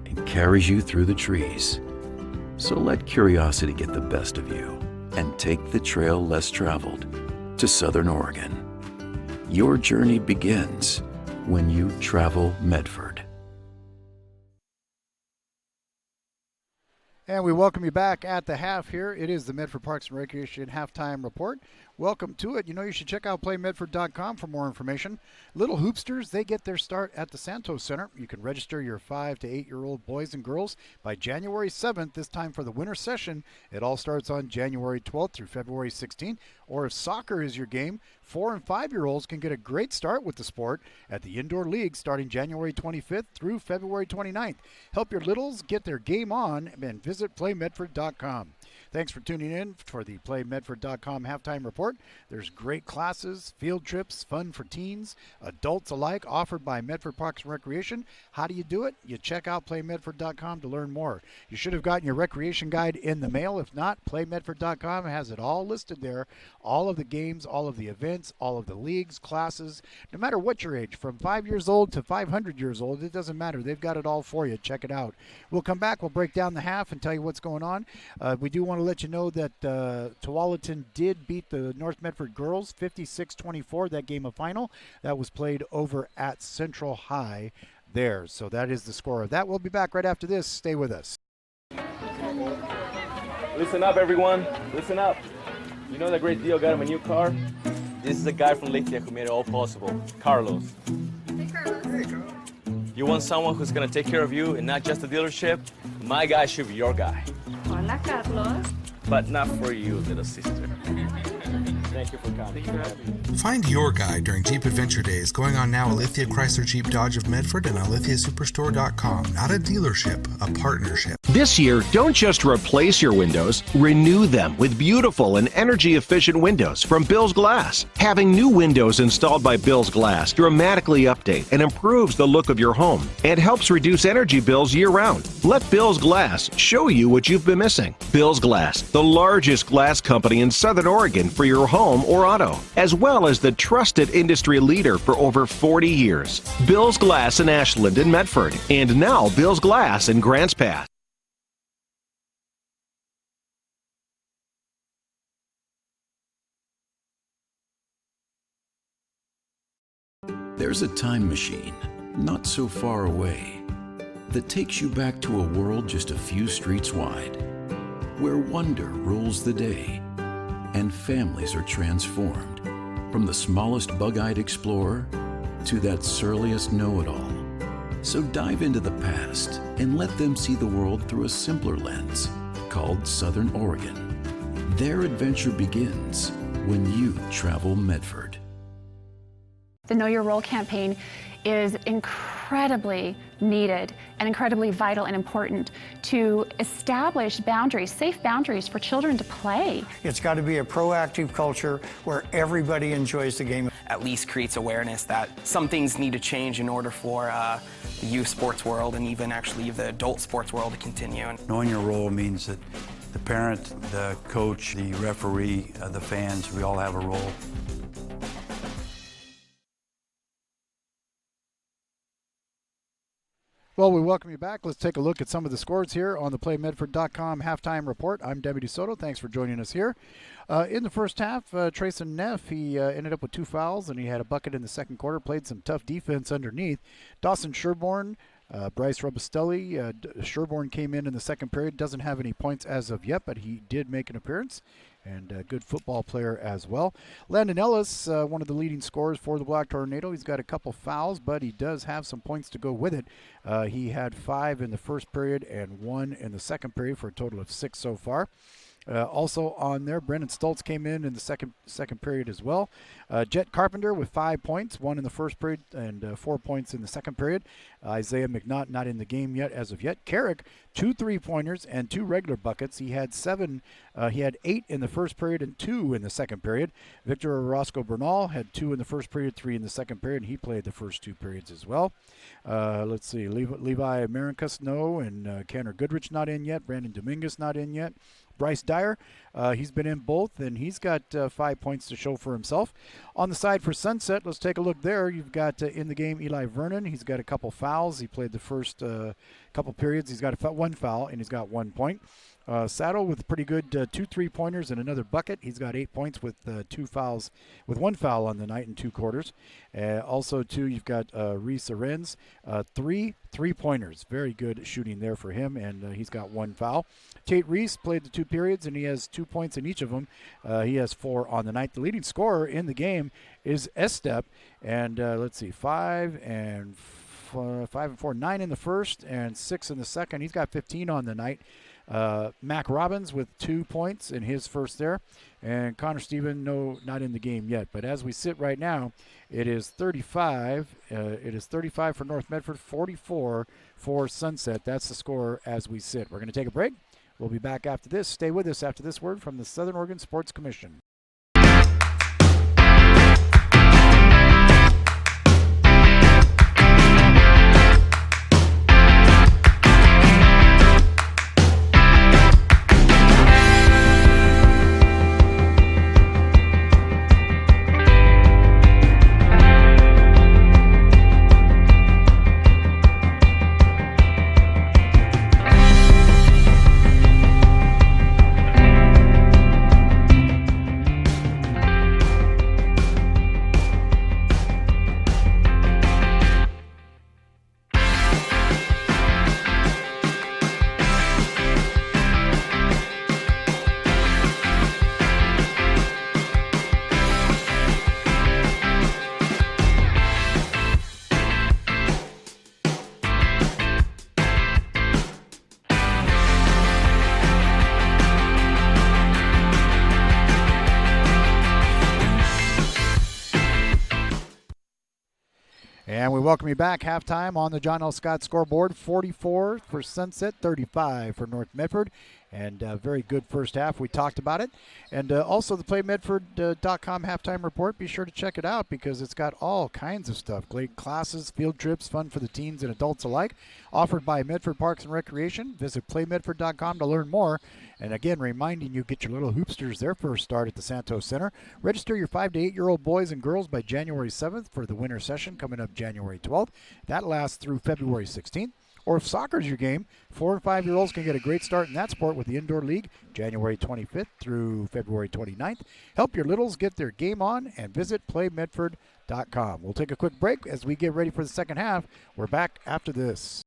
and carries you through the trees. So let curiosity get the best of you and take the trail less traveled to Southern Oregon. Your journey begins when you travel Medford. And we welcome you back at the half here. It is the Medford Parks and Recreation Halftime Report. Welcome to it. You know, you should check out playmedford.com for more information. Little hoopsters, they get their start at the Santos Center. You can register your 5 to 8-year-old boys and girls by January 7th, this time for the winter session. It all starts on January 12th through February 16th. Or if soccer is your game, 4 and 5-year-olds can get a great start with the sport at the Indoor League starting January 25th through February 29th. Help your littles get their game on and visit playmedford.com. Thanks for tuning in for the playmedford.com halftime report. There's great classes, field trips, fun for teens, adults alike, offered by Medford Parks and Recreation. How do you do it? You check out playmedford.com to learn more. You should have gotten your recreation guide in the mail. If not, playmedford.com has it all listed there. All of the games, all of the events, all of the leagues, classes, no matter what your age, from 5 years old to 500 years old, it doesn't matter. They've got it all for you. Check it out. We'll come back. We'll break down the half and tell you what's going on. We do want to let you know that Tualatin did beat the North Medford girls 56-24, that game of final. That was played over at Central High there. So that is the score of that. We'll be back right after this. Stay with us. Listen up, everyone. Listen up. You know that great deal got him a new car? This is a guy from Lithia who made it all possible. Carlos. Hey, Carlos. Hey, Carlos. You want someone who's going to take care of you and not just a dealership? My guy should be your guy. Hola, Carlos. but not for you, little sister. Thank you for coming. Find your guide during Jeep Adventure Days going on now at Lithia Chrysler Jeep Dodge of Medford and on LithiaSuperstore.com. Not a dealership, a partnership. This year, don't just replace your windows, renew them with beautiful and energy-efficient windows from Bill's Glass. Having new windows installed by Bill's Glass dramatically update and improves the look of your home and helps reduce energy bills year-round. Let Bill's Glass show you what you've been missing. Bill's Glass, the largest glass company in Southern Oregon for your home or auto, as well as the trusted industry leader for over 40 years. Bill's Glass in Ashland and Medford, and now Bill's Glass in Grants Pass. There's a time machine not so far away that takes you back to a world just a few streets wide, where wonder rules the day and families are transformed, from the smallest bug-eyed explorer to that surliest know-it-all. So dive into the past and let them see the world through a simpler lens called Southern Oregon. Their adventure begins when you travel Medford. The Know Your Role campaign is incredibly needed and incredibly vital and important to establish boundaries, safe boundaries for children to play. It's got to be a proactive culture where everybody enjoys the game. At least creates awareness that some things need to change in order for the youth sports world and even actually the adult sports world to continue. Knowing your role means that the parent, the coach, the referee, the fans, we all have a role. Well, we welcome you back. Let's take a look at some of the scores here on the PlayMedford.com halftime report. I'm Deputy Soto. Thanks for joining us here. In the first half, Trayson Neff, he ended up with 2 fouls, and he had a bucket in the second quarter, played some tough defense underneath. Dawson Sherborne, Bryce Robustelli, Sherborne came in the second period, doesn't have any points as of yet, but he did make an appearance, and a good football player as well. Landon Ellis, one of the leading scorers for the Black Tornado. He's got a couple fouls, but he does have some points to go with it. He had 5 in the first period and 1 in the second period for a total of 6 so far. Also on there, Brendan Stoltz came in the second period as well. Jet Carpenter with 5 points, 1 in the first period and 4 points in the second period. Isaiah McNaught not in the game yet as of yet. Carrick, 2 3-pointers and 2 regular buckets. He had 8 in the first period and 2 in the second period. Victor Orozco Bernal had 2 in the first period, 3 in the second period, and he played the first 2 periods as well. Let's see, Levi Maricus, no, and Canner Goodrich not in yet. Brandon Dominguez not in yet. Bryce Dyer, he's been in both, and he's got 5 points to show for himself. On the side for Sunset, let's take a look there. You've got in the game Eli Vernon. He's got a couple fouls. He played the first couple periods. He's got 1 foul, and he's got 1 point. Saddle with pretty good 2 3-pointers and another bucket. He's got 8 points with 2 fouls, with 1 foul on the night in 2 quarters. Also, too, you've got Reese Arens, 3 3-pointers. Very good shooting there for him, and he's got 1 foul. Tate Reese played the 2 periods, and he has 2 points in each of them. He has 4 on the night. The leading scorer in the game is Estep, and let's see, 5 and 4, 9 in the first and 6 in the second. He's got 15 on the night. Mac Robbins with 2 points in his first there, and Connor Stephen, no, not in the game yet. But as we sit right now, it is 35. It is 35 for North Medford, 44 for Sunset. That's the score as we sit. We're going to take a break. We'll be back after this. Stay with us after this word from the Southern Oregon Sports Commission. And we welcome you back. Halftime on the John L. Scott scoreboard. 44 for Sunset, 35 for North Medford. And a very good first half. We talked about it. And also the PlayMedford.com halftime report. Be sure to check it out because it's got all kinds of stuff. Great classes, field trips, fun for the teens and adults alike. Offered by Medford Parks and Recreation. Visit PlayMedford.com to learn more. And again, reminding you, get your little hoopsters their first start at the Santos Center. Register your 5 to 8-year-old boys and girls by January 7th for the winter session coming up January 12th. That lasts through February 16th. Or if soccer's your game, 4 and 5-year-olds can get a great start in that sport with the Indoor League, January 25th through February 29th. Help your littles get their game on and visit PlayMedford.com. We'll take a quick break as we get ready for the second half. We're back after this.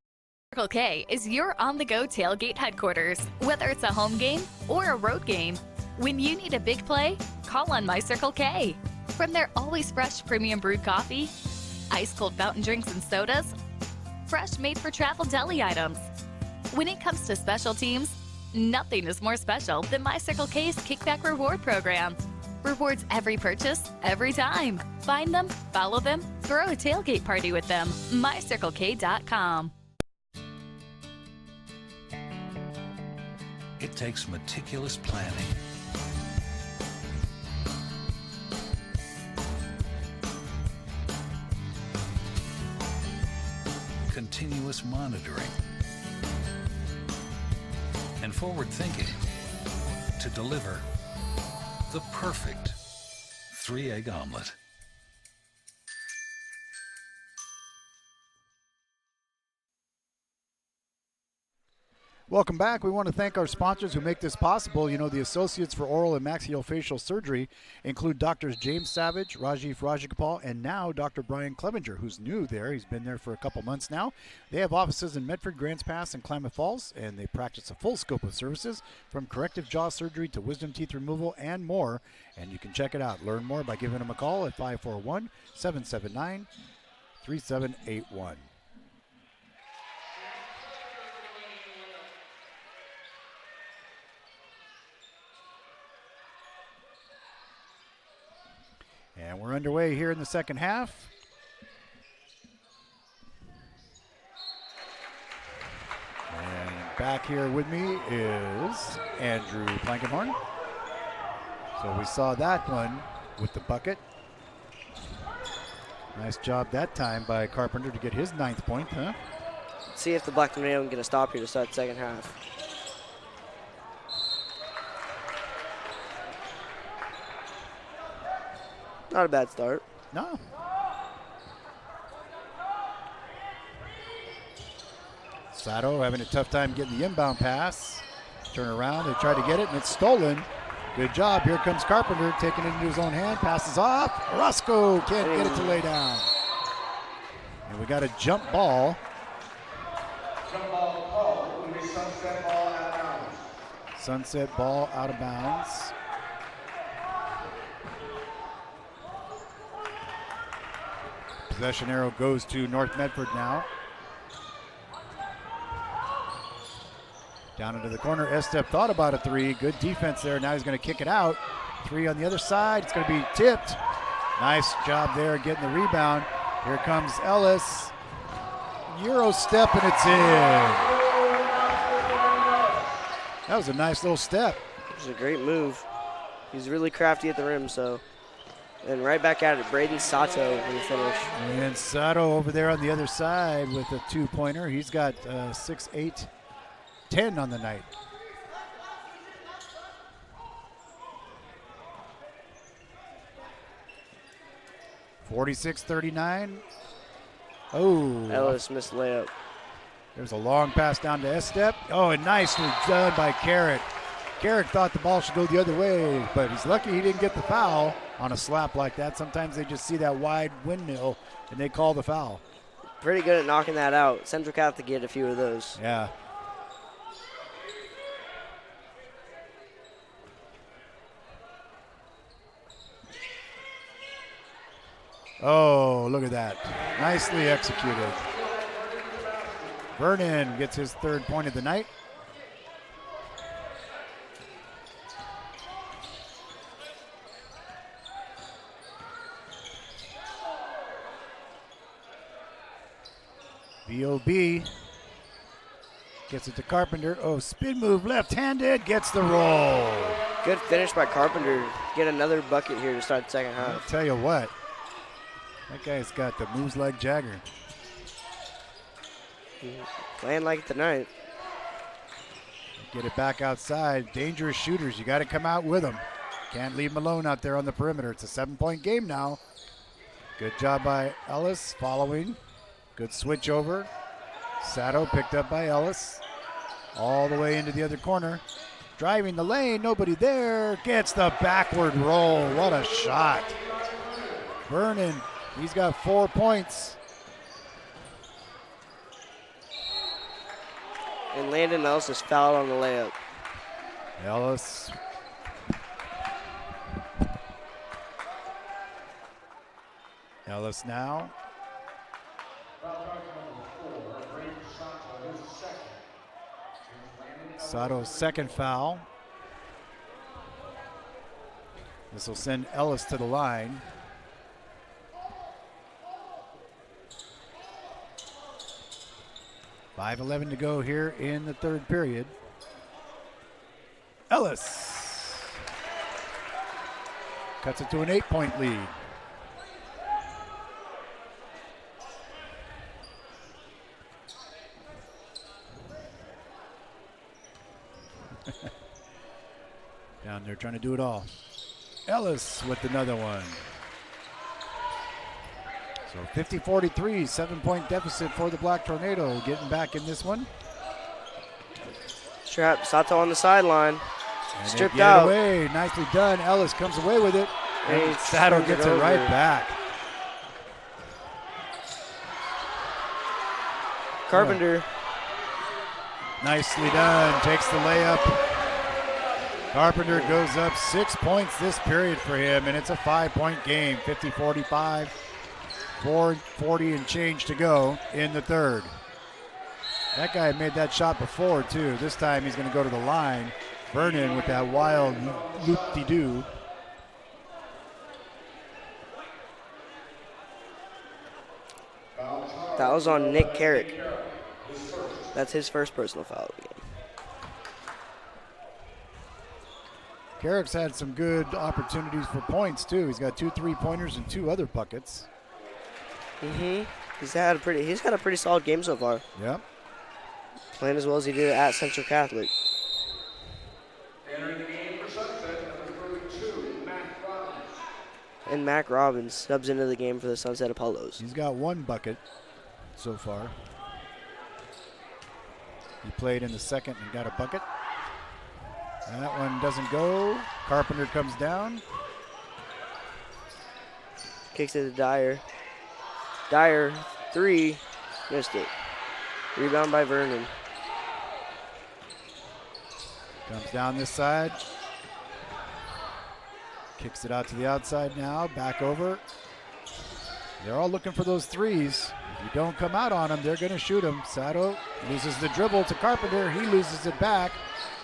Circle K is your on-the-go tailgate headquarters, whether it's a home game or a road game. When you need a big play, call on My Circle K. From their always fresh premium brewed coffee, ice-cold fountain drinks and sodas, fresh made-for-travel deli items. When it comes to special teams, nothing is more special than My Circle K's Kickback Reward Program. Rewards every purchase, every time. Find them, follow them, throw a tailgate party with them. MyCircleK.com. It takes meticulous planning, continuous monitoring, and forward thinking to deliver the perfect 3-egg omelet. Welcome back. We want to thank our sponsors who make this possible. You know, the Associates for Oral and Maxillofacial Surgery include Doctors James Savage, Rajiv Rajagopal, and now Dr. Brian Clevenger, who's new there. He's been there for a couple months now. They have offices in Medford, Grants Pass, and Klamath Falls, and they practice a full scope of services from corrective jaw surgery to wisdom teeth removal and more. And you can check it out. Learn more by giving them a call at 541-779-3781. And we're underway here in the second half. And back here with me is Andrew Plankenhorn. So we saw that one with the bucket. Nice job that time by Carpenter to get his 9th point, huh? See if the Black Tornado can get a stop here to start the second half. Not a bad start. No. Sato having a tough time getting the inbound pass. Turn around, they try to get it, and it's stolen. Good job. Here comes Carpenter, taking it into his own hand. Passes off. Orozco can't get it to lay down. And we got a jump ball. Jump ball called. It will be sunset ball out of bounds. Sunset ball out of bounds. Possession arrow goes to North Medford now. Down into the corner. Estep thought about a 3. Good defense there. Now he's going to kick it out. 3 on the other side. It's going to be tipped. Nice job there getting the rebound. Here comes Ellis. Euro step, and it's in. That was a nice little step. It was a great move. He's really crafty at the rim, so. And right back at it, Braden Sato with the finish. And Sato over there on the other side with a 2-pointer. He's got 6, 8, 10 on the night. (46-39). Oh. Ellis missed layup. There's a long pass down to Estep. Oh, and nicely done by Carrick. Carrick thought the ball should go the other way, but he's lucky he didn't get the foul on a slap like that. Sometimes they just see that wide windmill, and they call the foul. Pretty good at knocking that out. Central Catholic get a few of those. Yeah. Oh, look at that. Nicely executed. Vernon gets his 3rd point of the night. B.O.B. gets it to Carpenter. Oh, spin move left-handed, gets the roll. Good finish by Carpenter. Get another bucket here to start the second half. I'll tell you what, that guy's got the moves like Jagger. Playing like it tonight. Get it back outside. Dangerous shooters. You got to come out with them. Can't leave them alone out there on the perimeter. It's a 7-point game now. Good job by Ellis following. Good switch over. Sato picked up by Ellis. All the way into the other corner. Driving the lane. Nobody there. Gets the backward roll. What a shot. Vernon. He's got 4 points. And Landon Ellis is fouled on the layup. Ellis. Ellis now. Sato's second foul. This will send Ellis to the line. .5:11 to go here in the third period. Ellis cuts it to an 8-point lead. Down there trying to do it all. Ellis with another one. So 50-43, 7-point deficit for the Black Tornado. Getting back in this one. Trap, Sato on the sideline. And Stripped out. Away. Nicely done. Ellis comes away with it. And Sato gets it right back. Carpenter. Nicely done. Takes the layup. Carpenter goes up 6 points this period for him, and it's a 5-point game. 50-45. 4:40 and change to go in the third. That guy made that shot before, too. This time he's going to go to the line. Vernon with that wild loop-de-doo. That was on Nick Carrick. That's his first personal foul of the game. Carrick's had some good opportunities for points, too. He's got 2 3-pointers and 2 other buckets. He's had a pretty solid game so far. Yep. Playing as well as he did at Central Catholic. Entering the game for Sunset, number 32, Mac Robbins. And Mac Robbins subs into the game for the Sunset Apollos. He's got 1 bucket so far. He played in the second and got a bucket. That one doesn't go. Carpenter comes down. Kicks it to Dyer. Dyer, 3, missed it. Rebound by Vernon. Comes down this side. Kicks it out to the outside now. Back over. They're all looking for those threes. If you don't come out on them, they're going to shoot them. Sato loses the dribble to Carpenter. He loses it back.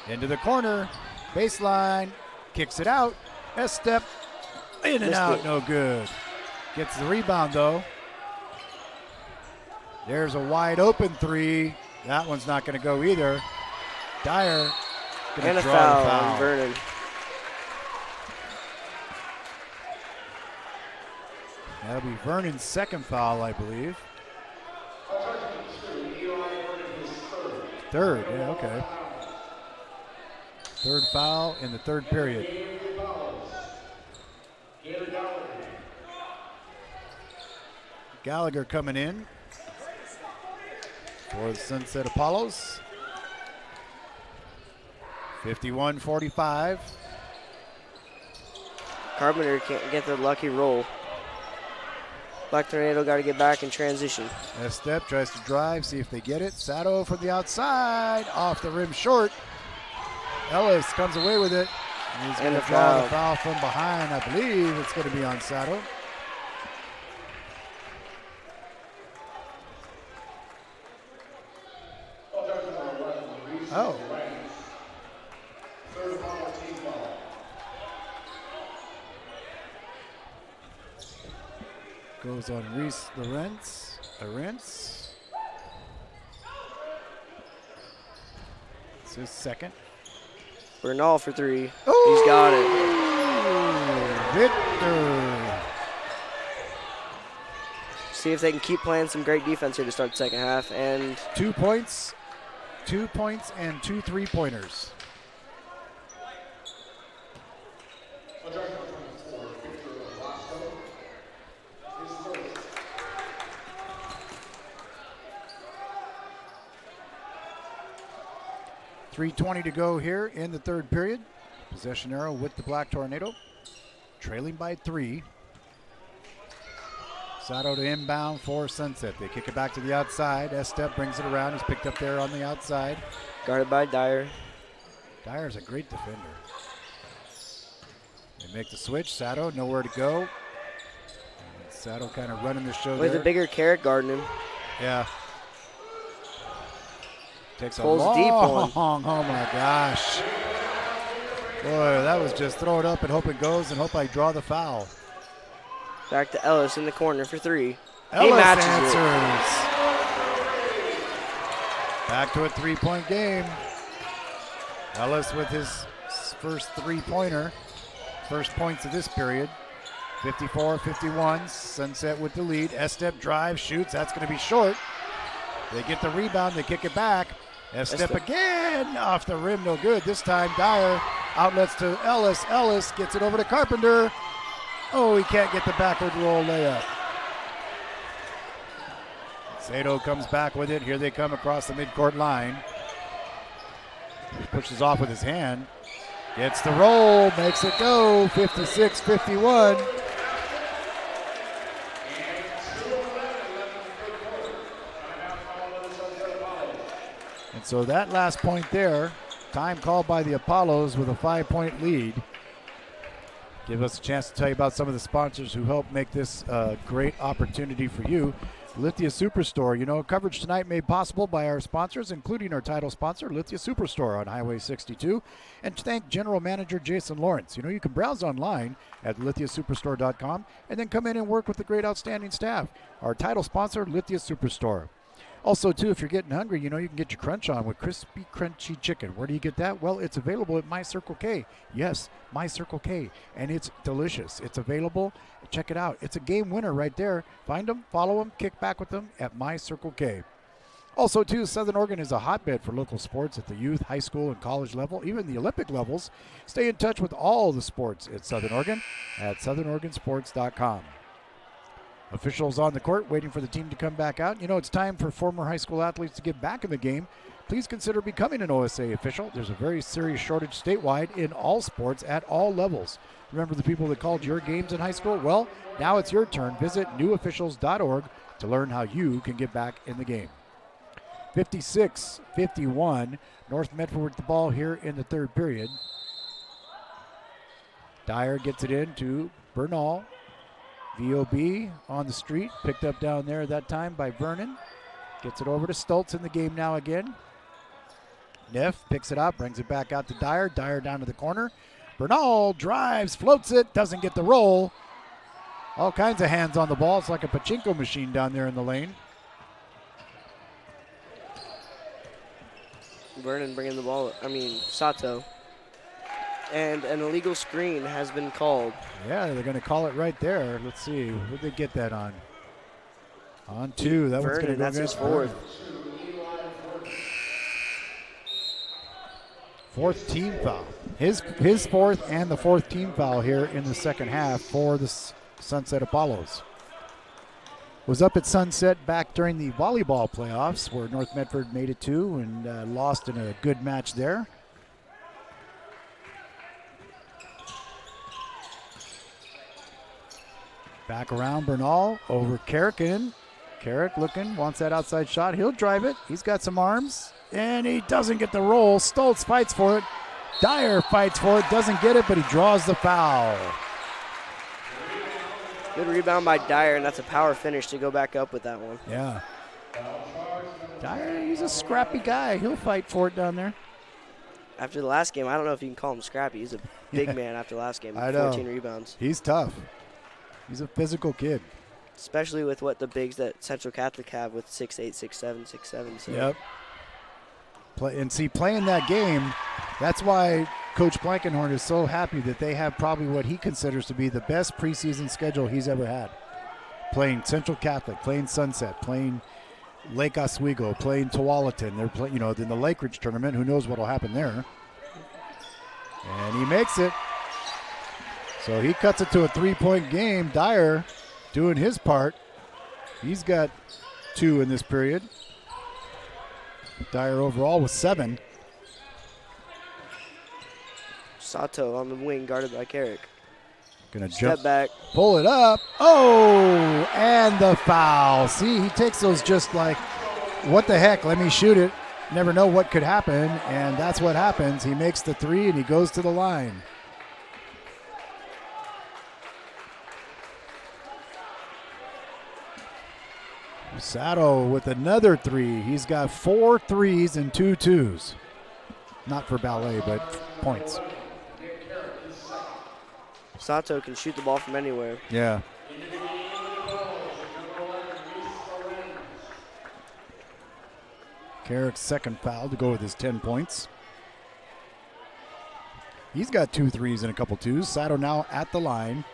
Into the corner. Baseline. Kicks it out. S-step. In and out. No good. Gets the rebound, though. There's a wide open 3. That one's not going to go either. Dyer going to draw the foul on Vernon. That'll be Vernon's second foul, I believe. Third, yeah, okay. Third foul in the third period. Gallagher coming in for the Sunset Apollos. 51-45. Carpenter can't get the lucky roll. Black Tornado got to get back in transition. S-step tries to drive, see if they get it. Sato from the outside, off the rim short. Ellis comes away with it. And he's going to draw the foul from behind. I believe it's going to be on Sato. Oh. Goes on Reese Lawrence. It's his second. Bernal for 3. Oh! He's got it. Victor. See if they can keep playing some great defense here to start the second half. And 2 points. 2 points and 2 3-pointers. .320 to go here in the third period. Possession arrow with the Black Tornado. Trailing by 3. Sato to inbound for Sunset. They kick it back to the outside. S-Step brings it around. He's picked up there on the outside. Guarded by Dyer. Dyer's a great defender. They make the switch. Sato, nowhere to go. And Sato kind of running the show with there. a bigger carrot guarding him. Yeah. Takes Pulls a long, deep one. Oh my gosh. Boy, that was just throw it up and hope it goes and hope I draw the foul. Back to Ellis in the corner for 3. Ellis he matches answers. Back to a 3-point game. Ellis with his first 3-pointer. First points of this period. 54-51. Sunset with the lead. S-Step drive, shoots. That's going to be short. They get the rebound. They kick it back. S-Step again. Off the rim. No good. This time Dyer outlets to Ellis. Ellis gets it over to Carpenter. Oh, he can't get the backward roll layup. Sato comes back with it. Here they come across the midcourt line. He pushes off with his hand. Gets the roll. Makes it go. 56-51. And so that last point there, time called by the Apollos with a 5-point lead. Give us a chance to tell you about some of the sponsors who help make this a great opportunity for you. Lithia Superstore. You know, coverage tonight made possible by our sponsors, including our title sponsor, Lithia Superstore on Highway 62. And thank General Manager Jason Lawrence. You know, you can browse online at lithiasuperstore.com and then come in and work with the great outstanding staff. Our title sponsor, Lithia Superstore. Also, too, if you're getting hungry, you know, you can get your crunch on with crispy, crunchy chicken. Where do you get that? Well, it's available at My Circle K. Yes, My Circle K. And it's delicious. It's available. Check it out. It's a game winner right there. Find them, follow them, kick back with them at My Circle K. Also, too, Southern Oregon is a hotbed for local sports at the youth, high school, and college level, even the Olympic levels. Stay in touch with all the sports at Southern Oregon at southernoregonsports.com. Officials on the court waiting for the team to come back out. You know, it's time for former high school athletes to get back in the game. Please consider becoming an OSA official. There's a very serious shortage statewide in all sports at all levels. Remember the people that called your games in high school? Well, now it's your turn. Visit newofficials.org to learn how you can get back in the game. 56-51. North Medford with the ball here in the third period. Dyer gets it in to Bernal. VOB on the street, picked up down there that time by Vernon. Gets it over to Stoltz in the game now again. Neff picks it up, brings it back out to Dyer. Dyer down to the corner. Bernal drives, floats it, doesn't get the roll. All kinds of hands on the ball. It's like a pachinko machine down there in the lane. Vernon bringing the ball, Sato. And an illegal screen has been called. Yeah, they're going to call it right there. Let's see. Who did they get that on? On 2. That one's going to go that's his against fourth. Fourth team foul. His fourth and the fourth team foul here in the second half for the Sunset Apollos. Was up at Sunset back during the volleyball playoffs where North Medford made it to and lost in a good match there. Back around Bernal, over Carrick in. Carrick looking, wants that outside shot. He'll drive it. He's got some arms, and he doesn't get the roll. Stoltz fights for it. Dyer fights for it, doesn't get it, but he draws the foul. Good rebound by Dyer, and that's a power finish to go back up with that one. Yeah. Dyer, he's a scrappy guy. He'll fight for it down there. After the last game, I don't know if you can call him scrappy. He's a big man after the last game. I know. 14 rebounds. He's tough. He's a physical kid. Especially with what the bigs that Central Catholic have with 6'8", 6'7", 6'7". So. Yep. Playing that game, that's why Coach Blankenhorn is so happy that they have probably what he considers to be the best preseason schedule he's ever had. Playing Central Catholic, playing Sunset, playing Lake Oswego, playing Tualatin. They're in the Lake Ridge tournament. Who knows what will happen there? And he makes it. So he cuts it to a 3-point game. Dyer doing his part. He's got 2 in this period. Dyer overall with 7. Sato on the wing, guarded by Carrick. Gonna Step back. Pull it up. Oh, and the foul. See, he takes those just like, what the heck, let me shoot it. Never know what could happen, and that's what happens. He makes the 3, and he goes to the line. Sato with another 3. He's got 4 threes and 2 twos. Not for ballet, but points. Sato can shoot the ball from anywhere. Yeah. Carrick's second foul to go with his 10 points. He's got 2 threes and a couple twos. Sato now at the line.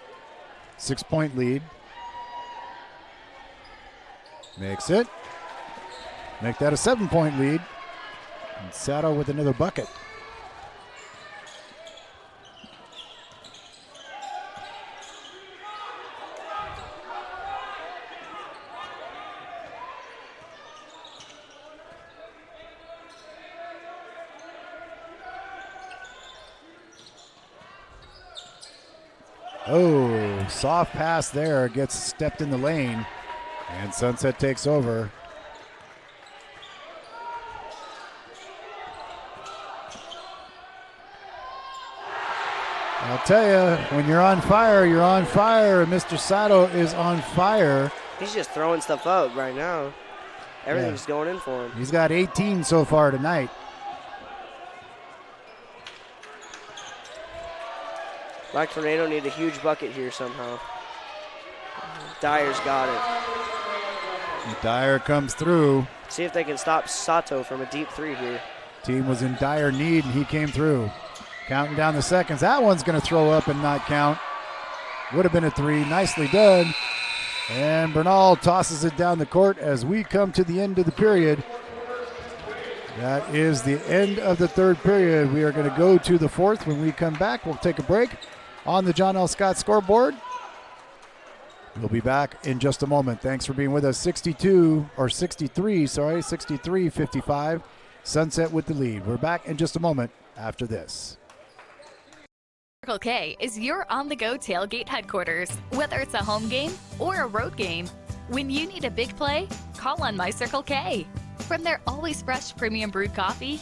6-point lead. Makes it. Make that a 7-point lead. And Sato with another bucket. Oh, soft pass there. Gets stepped in the lane. And Sunset takes over. I'll tell you, when you're on fire, you're on fire. And Mr. Sato is on fire. He's just throwing stuff up right now. Everything's going in for him. He's got 18 so far tonight. Black Tornado need a huge bucket here somehow. Dyer's got it. Dyer comes through. See if they can stop Sato from a deep 3 here. Team was in dire need, and he came through. Counting down the seconds. That one's going to throw up and not count. Would have been a 3. Nicely done. And Bernal tosses it down the court as we come to the end of the period. That is the end of the 3rd period. We are going to go to the 4th. When we come back, we'll take a break on the John L. Scott scoreboard. We'll be back in just a moment. Thanks for being with us. 63-55. Sunset with the lead. We're back in just a moment after this. Circle K is your on-the-go tailgate headquarters. Whether it's a home game or a road game, when you need a big play, call on My Circle K. From their always fresh premium brewed coffee,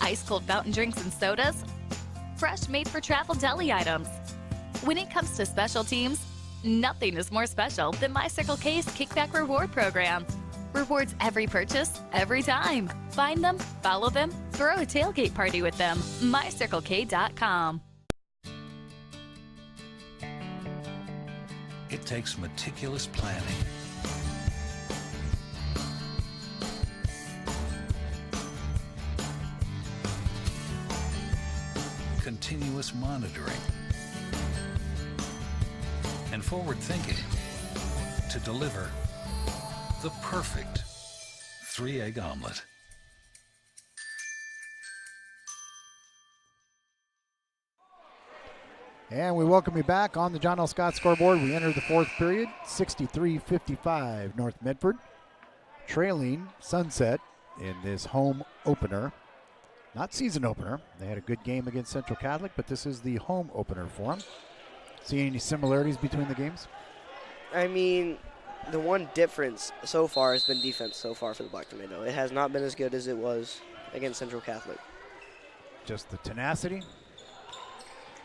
ice-cold fountain drinks and sodas, fresh made-for-travel deli items. When it comes to special teams, nothing is more special than My Circle K's Kickback Reward Program. Rewards every purchase, every time. Find them, follow them, throw a tailgate party with them. MyCircleK.com. It takes meticulous planning, continuous monitoring, and forward thinking to deliver the perfect 3-egg omelet. And we welcome you back on the John L. Scott scoreboard. We enter the 4th period, 63-55 North Medford, trailing Sunset in this home opener. Not season opener. They had a good game against Central Catholic, but this is the home opener for them. See any similarities between the games? I mean, the one difference so far has been defense so far for the Black Tornado. It has not been as good as it was against Central Catholic. Just the tenacity?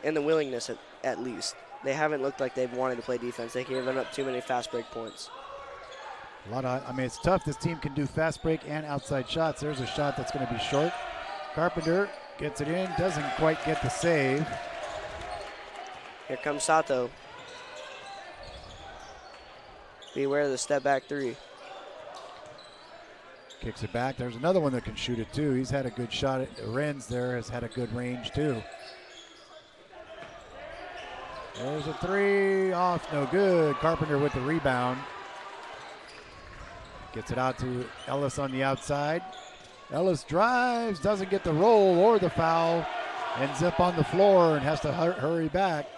And the willingness, at least. They haven't looked like they've wanted to play defense. They've given up too many fast break points. It's tough. This team can do fast break and outside shots. There's a shot that's going to be short. Carpenter gets it in, doesn't quite get the save. Here comes Sato. Beware of the step back 3. Kicks it back. There's another one that can shoot it too. He's had a good shot at Renz there, has had a good range too. There's a three, off, no good. Carpenter with the rebound. Gets it out to Ellis on the outside. Ellis drives, doesn't get the roll or the foul. Ends up on the floor and has to hurry back.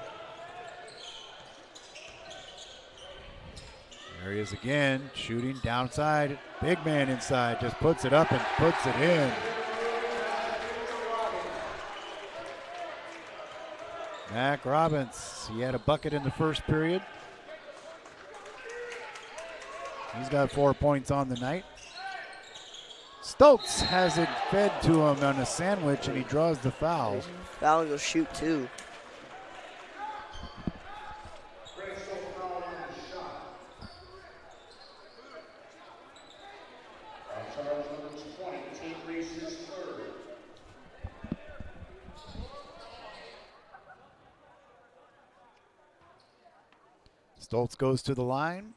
There he is again, shooting downside. Big man inside, just puts it up and puts it in. Mac Robbins, he had a bucket in the first period. He's got 4 points on the night. Stoltz has it fed to him on a sandwich, and he draws the foul. Foul and go shoot two. Stoltz goes to the line.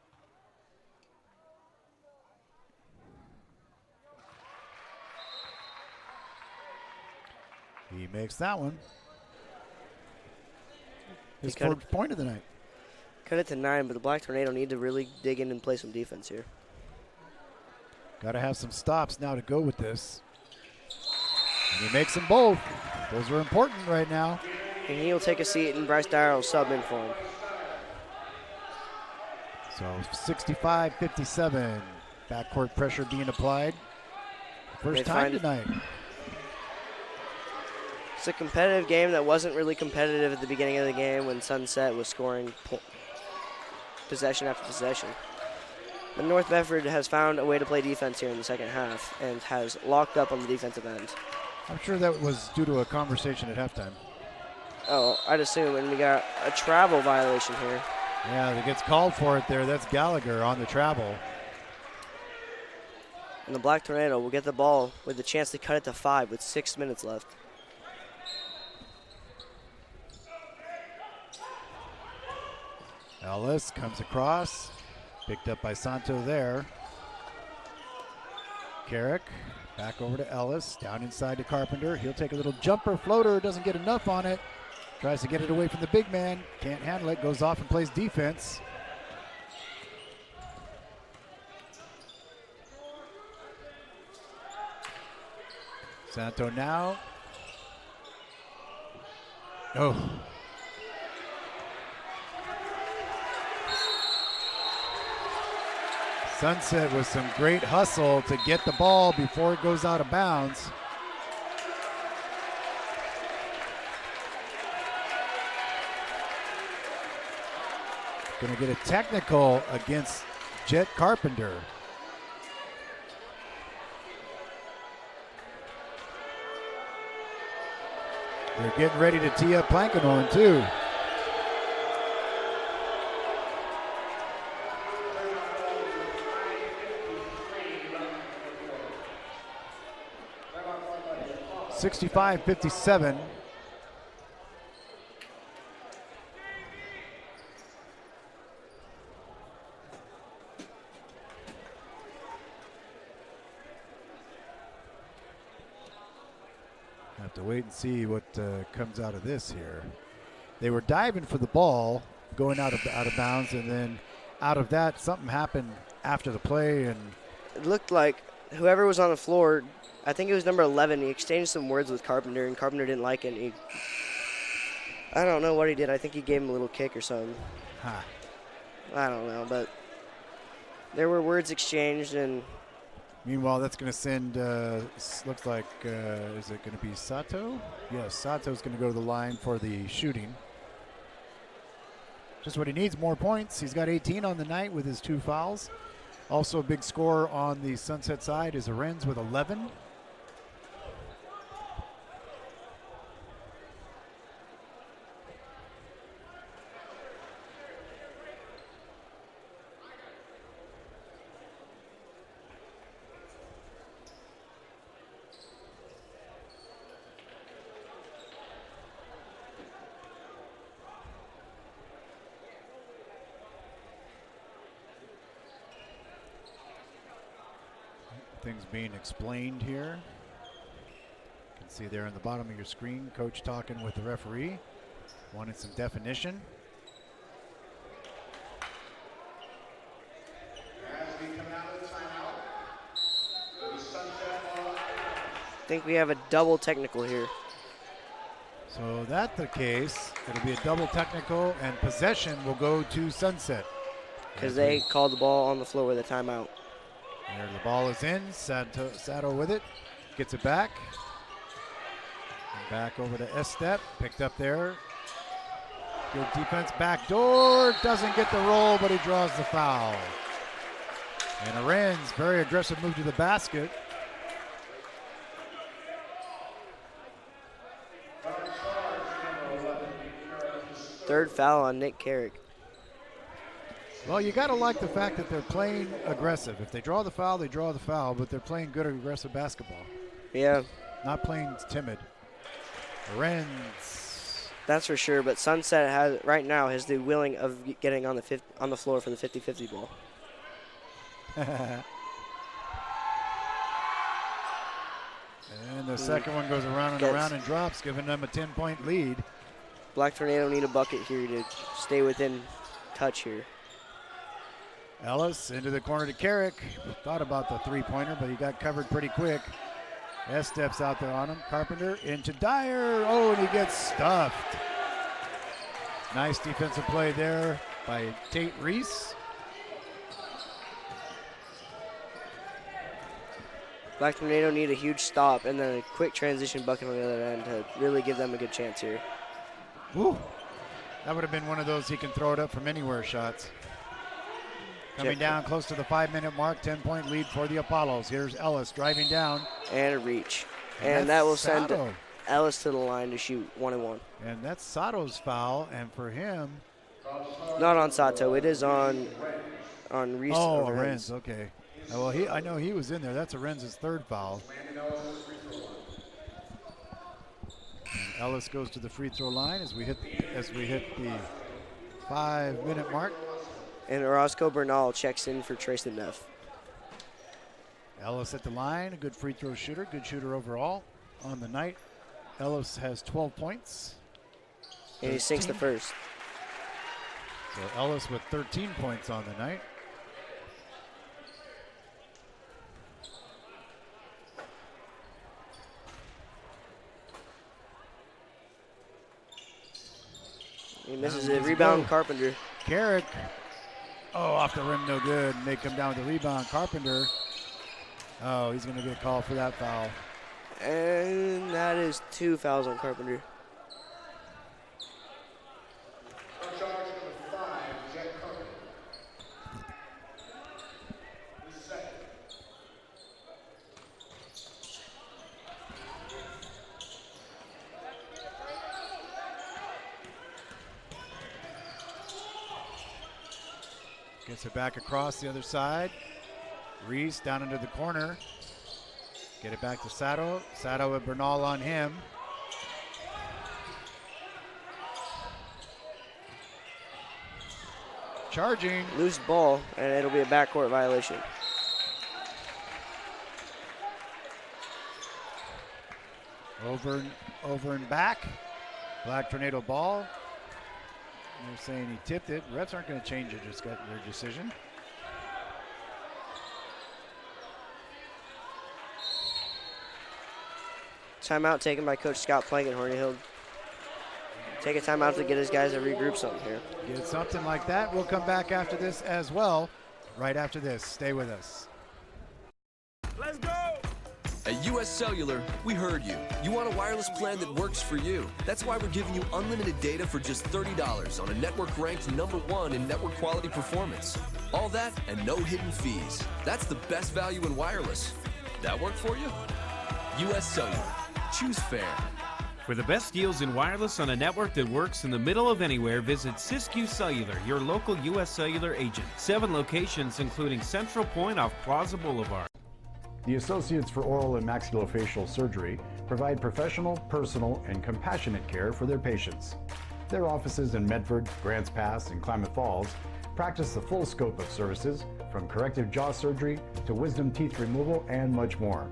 He makes that one. His fourth point of the night. Cut it to 9, but the Black Tornado need to really dig in and play some defense here. Got to have some stops now to go with this. And he makes them both. Those are important right now. And he'll take a seat, and Bryce Dyer will sub in for him. So 65-57. Backcourt pressure being applied. First time tonight. It's a competitive game that wasn't really competitive at the beginning of the game when Sunset was scoring possession after possession. But North Medford has found a way to play defense here in the second half and has locked up on the defensive end. I'm sure that was due to a conversation at halftime. Oh, I'd assume, and we got a travel violation here. Yeah, that gets called for it there. That's Gallagher on the travel. And the Black Tornado will get the ball with the chance to cut it to 5 with 6 minutes left. Ellis comes across, picked up by Santo there. Carrick back over to Ellis, down inside to Carpenter. He'll take a little jumper floater, doesn't get enough on it. Tries to get it away from the big man, can't handle it, goes off and plays defense. Santo now. Oh. Sunset with some great hustle to get the ball before it goes out of bounds. Going to get a technical against Jet Carpenter. They're getting ready to tee up Plankenhorn too. (65-57). Have to wait and see what comes out of this here. They were diving for the ball, going out of bounds, and then out of that, something happened after the play, and it looked like whoever was on the floor, I think it was number 11, he exchanged some words with Carpenter, and Carpenter didn't like it. I don't know what he did. I think he gave him a little kick or something. Huh. I don't know, but there were words exchanged, and meanwhile, that's going to send, looks like, is it going to be Sato? Yes, Sato's going to go to the line for the shooting. Just what he needs, more points. He's got 18 on the night with his 2 fouls. Also a big scorer on the Sunset side is Arens with 11. I Everything's being explained here. You can see there in the bottom of your screen, coach talking with the referee, wanted some definition. I think we have a double technical here. So that's the case. It'll be a double technical, and possession will go to Sunset. Because they called the ball on the floor with a timeout. There, the ball is in. Sato with it. Gets it back. And back over to Estep. Picked up there. Good defense. Back door. Doesn't get the roll, but he draws the foul. And Arenz, very aggressive move to the basket. Third foul on Nick Carrick. Well, you got to like the fact that they're playing aggressive. If they draw the foul, they draw the foul, but they're playing good aggressive basketball. Yeah. Not playing timid. Arenz. That's for sure, but Sunset has right now has the willing of getting on the floor for the 50-50 ball. And the second one goes around and around and drops, giving them a 10-point lead. Black Tornado need a bucket here to stay within touch here. Ellis into the corner to Carrick. Thought about the three-pointer, but he got covered pretty quick. Steps out there on him. Carpenter into Dyer. Oh, and he gets stuffed. Nice defensive play there by Tate Reese. Black Tornado need a huge stop and then a quick transition bucket on the other end to really give them a good chance here. Woo. That would have been one of those he can throw it up from anywhere shots. Coming down close to the 5-minute mark, 10-point lead for the Apollos. Here's Ellis driving down. And a reach. And that will send Ellis to the line to shoot 1-1. And that's Sato's foul, and for him. Not on Sato, it is on Reese. Oh, Arenz, okay. Well, I know he was in there. That's Arenz's third foul. And Ellis goes to the free throw line as we hit the 5-minute mark. And Orozco Bernal checks in for Trayson Neff. Ellis at the line, a good free throw shooter, good shooter overall on the night. Ellis has 12 points. And he sinks the first. So Ellis with 13 points on the night. He misses it. Rebound, Carpenter. Carrick. Oh, off the rim, no good. And they come down with the rebound. Carpenter. Oh, he's going to get called for that foul. And that is 2 fouls on Carpenter. Gets it back across the other side. Reese down into the corner. Get it back to Sato. Sato with Bernal on him. Charging. Loose ball, and it'll be a backcourt violation. Over and back. Black Tornado ball. They're saying he tipped it. Refs aren't going to change it, just got their decision. Timeout taken by Coach Scott Plankenhorn. He'll take a timeout to get his guys to regroup something here. Get something like that. We'll come back after this as well. Right after this. Stay with us. Let's go! At US Cellular, we heard you. You want a wireless plan that works for you. That's why we're giving you unlimited data for just $30 on a network ranked #1 in network quality performance. All that and no hidden fees. That's the best value in wireless. That work for you? US Cellular. Choose fair. For the best deals in wireless on a network that works in the middle of anywhere, visit Siskiyou Cellular, your local US Cellular agent. 7 locations, including Central Point off Plaza Boulevard. The Associates for Oral and Maxillofacial Surgery provide professional, personal, and compassionate care for their patients. Their offices in Medford, Grants Pass, and Klamath Falls Practice the full scope of services, from corrective jaw surgery to wisdom teeth removal and much more.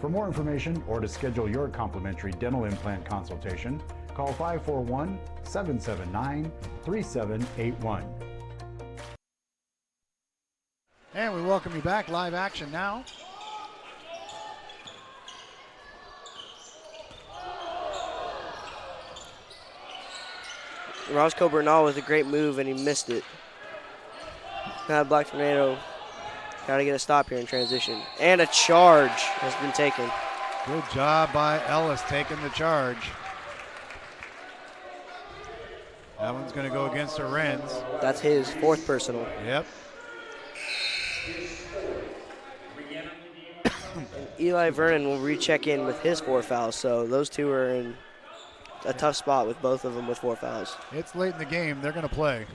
For more information or to schedule your complimentary dental implant consultation, call 541-779-3781. And we welcome you back. Live action now. Roscoe Bernal with a great move, and he missed it. Now Black Tornado got to get a stop here in transition. And a charge has been taken. Good job by Ellis taking the charge. That one's going to go against Arenz. That's his fourth personal. Yep. Eli Vernon will recheck in with his 4 fouls, so those two are in a tough spot with both of them with 4 fouls. It's late in the game. They're going to play.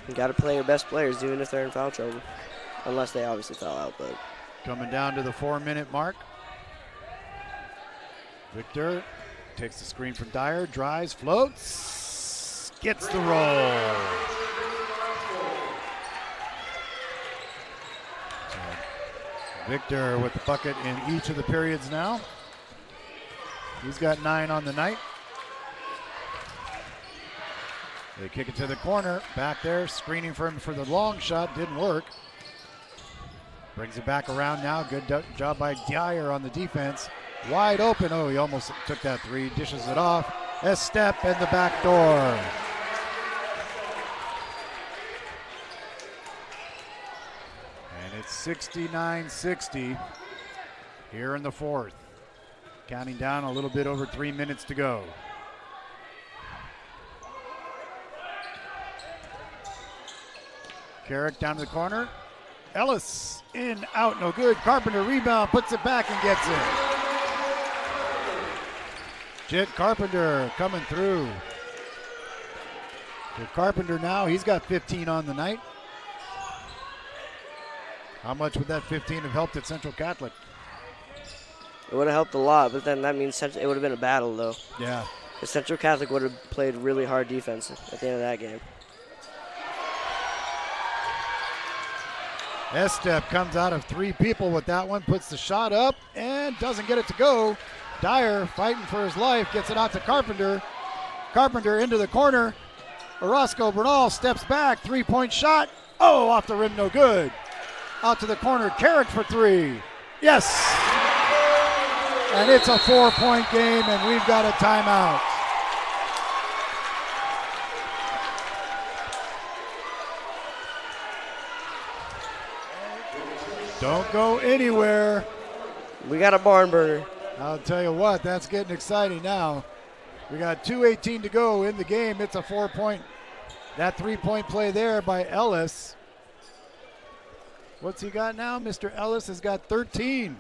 You got to play your best players, even if they're in foul trouble, unless they obviously foul out. But coming down to the 4-minute mark. Victor takes the screen from Dyer, drives, floats, gets the roll. So Victor with the bucket in each of the periods now. He's got 9 on the night. They kick it to the corner. Back there, screening for him for the long shot. Didn't work. Brings it back around now. Good job by Dyer on the defense. Wide open. Oh, he almost took that 3. Dishes it off. A step in the back door. And it's 69-60 here in the 4th. Counting down a little bit over 3 minutes to go. Carrick down to the corner. Ellis in, out, no good. Carpenter rebound, puts it back and gets it. Jet Carpenter coming through. For Carpenter now, he's got 15 on the night. How much would that 15 have helped at Central Catholic? it would have helped a lot, but then that means it would have been a battle, though. Yeah. Because Central Catholic would have played really hard defense at the end of that game. Estep comes out of 3 people with that one, puts the shot up, and doesn't get it to go. Dyer fighting for his life, gets it out to Carpenter. Carpenter into the corner. Orozco Bernal steps back, 3-point shot. Oh, off the rim, no good. Out to the corner, Carrick for 3. Yes! And it's a 4-point game, and we've got a timeout. Don't go anywhere. We got a barn burner. I'll tell you what, that's getting exciting now. We got 2:18 to go in the game. It's a 4-point. That 3-point play there by Ellis. What's he got now? Mr. Ellis has got 13.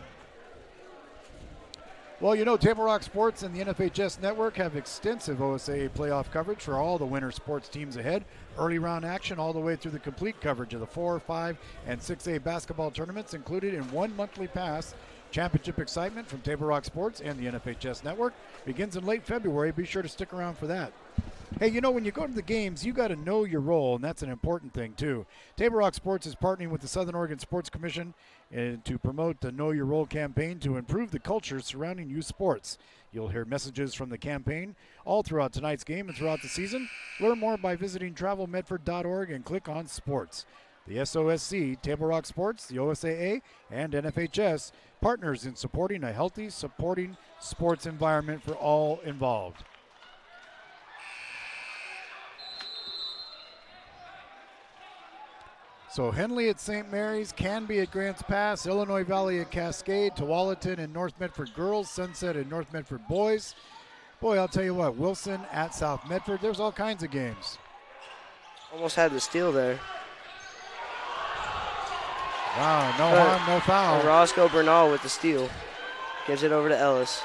Well, you know, Table Rock Sports and the NFHS Network have extensive OSAA playoff coverage for all the winter sports teams ahead. Early round action all the way through the complete coverage of the 4, 5, and 6A basketball tournaments included in one monthly pass. Championship excitement from Table Rock Sports and the NFHS Network begins in late February. Be sure to stick around for that. Hey, you know, when you go to the games, you got to know your role, and that's an important thing, too. Table Rock Sports is partnering with the Southern Oregon Sports Commission to promote the Know Your Role campaign to improve the culture surrounding youth sports. You'll hear messages from the campaign all throughout tonight's game and throughout the season. Learn more by visiting travelmedford.org and click on sports. The SOSC, Table Rock Sports, the OSAA, and NFHS partners in supporting a healthy, supporting sports environment for all involved. So Henley at St. Mary's, Canby at Grants Pass, Illinois Valley at Cascade, Tualatin and North Medford girls, Sunset and North Medford boys. Boy, I'll tell you what, Wilson at South Medford, there's all kinds of games. Almost had the steal there. Wow, no harm, no foul. Roscoe Bernal with the steal. Gives it over to Ellis.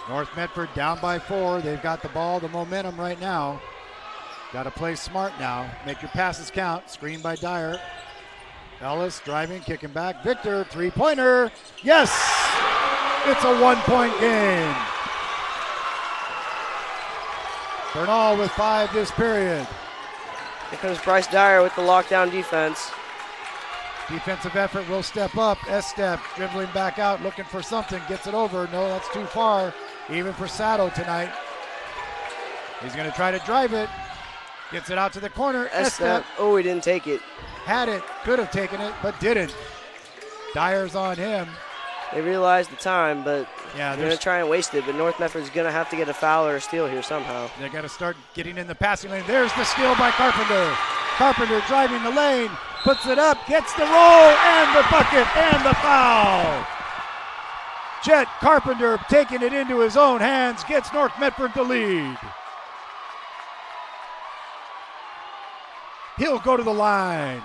North Medford down by 4. They've got the ball, the momentum right now. Got to play smart now. Make your passes count. Screen by Dyer. Ellis driving, kicking back. Victor, 3-pointer. Yes! It's a 1-point game. Bernal with 5 this period. Here comes Bryce Dyer with the lockdown defense. Defensive effort will step up. S-step dribbling back out, looking for something. Gets it over. No, that's too far, even for Sato tonight. He's going to try to drive it. Gets it out to the corner. S-step. Oh, he didn't take it. Had it. Could have taken it, but didn't. Dyer's on him. They realized the time, but yeah, they're going to try and waste it. But North Medford's going to have to get a foul or a steal here somehow. They got to start getting in the passing lane. There's the steal by Carpenter. Carpenter driving the lane, puts it up, gets the roll, and the bucket, and the foul. Jet Carpenter taking it into his own hands, gets North Medford the lead. He'll go to the line.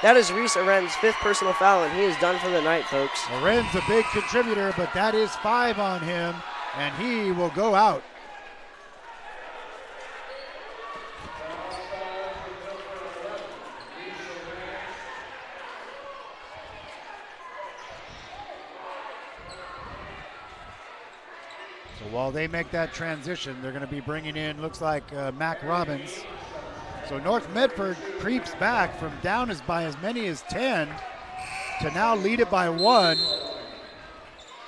That is Reese Aren's 5th personal foul, and he is done for the night, folks. Aren's a big contributor, but that is 5 on him, and he will go out. So while they make that transition, they're going to be bringing in, looks like Mac Robbins. So North Medford creeps back from down by as many as 10 to now lead it by 1.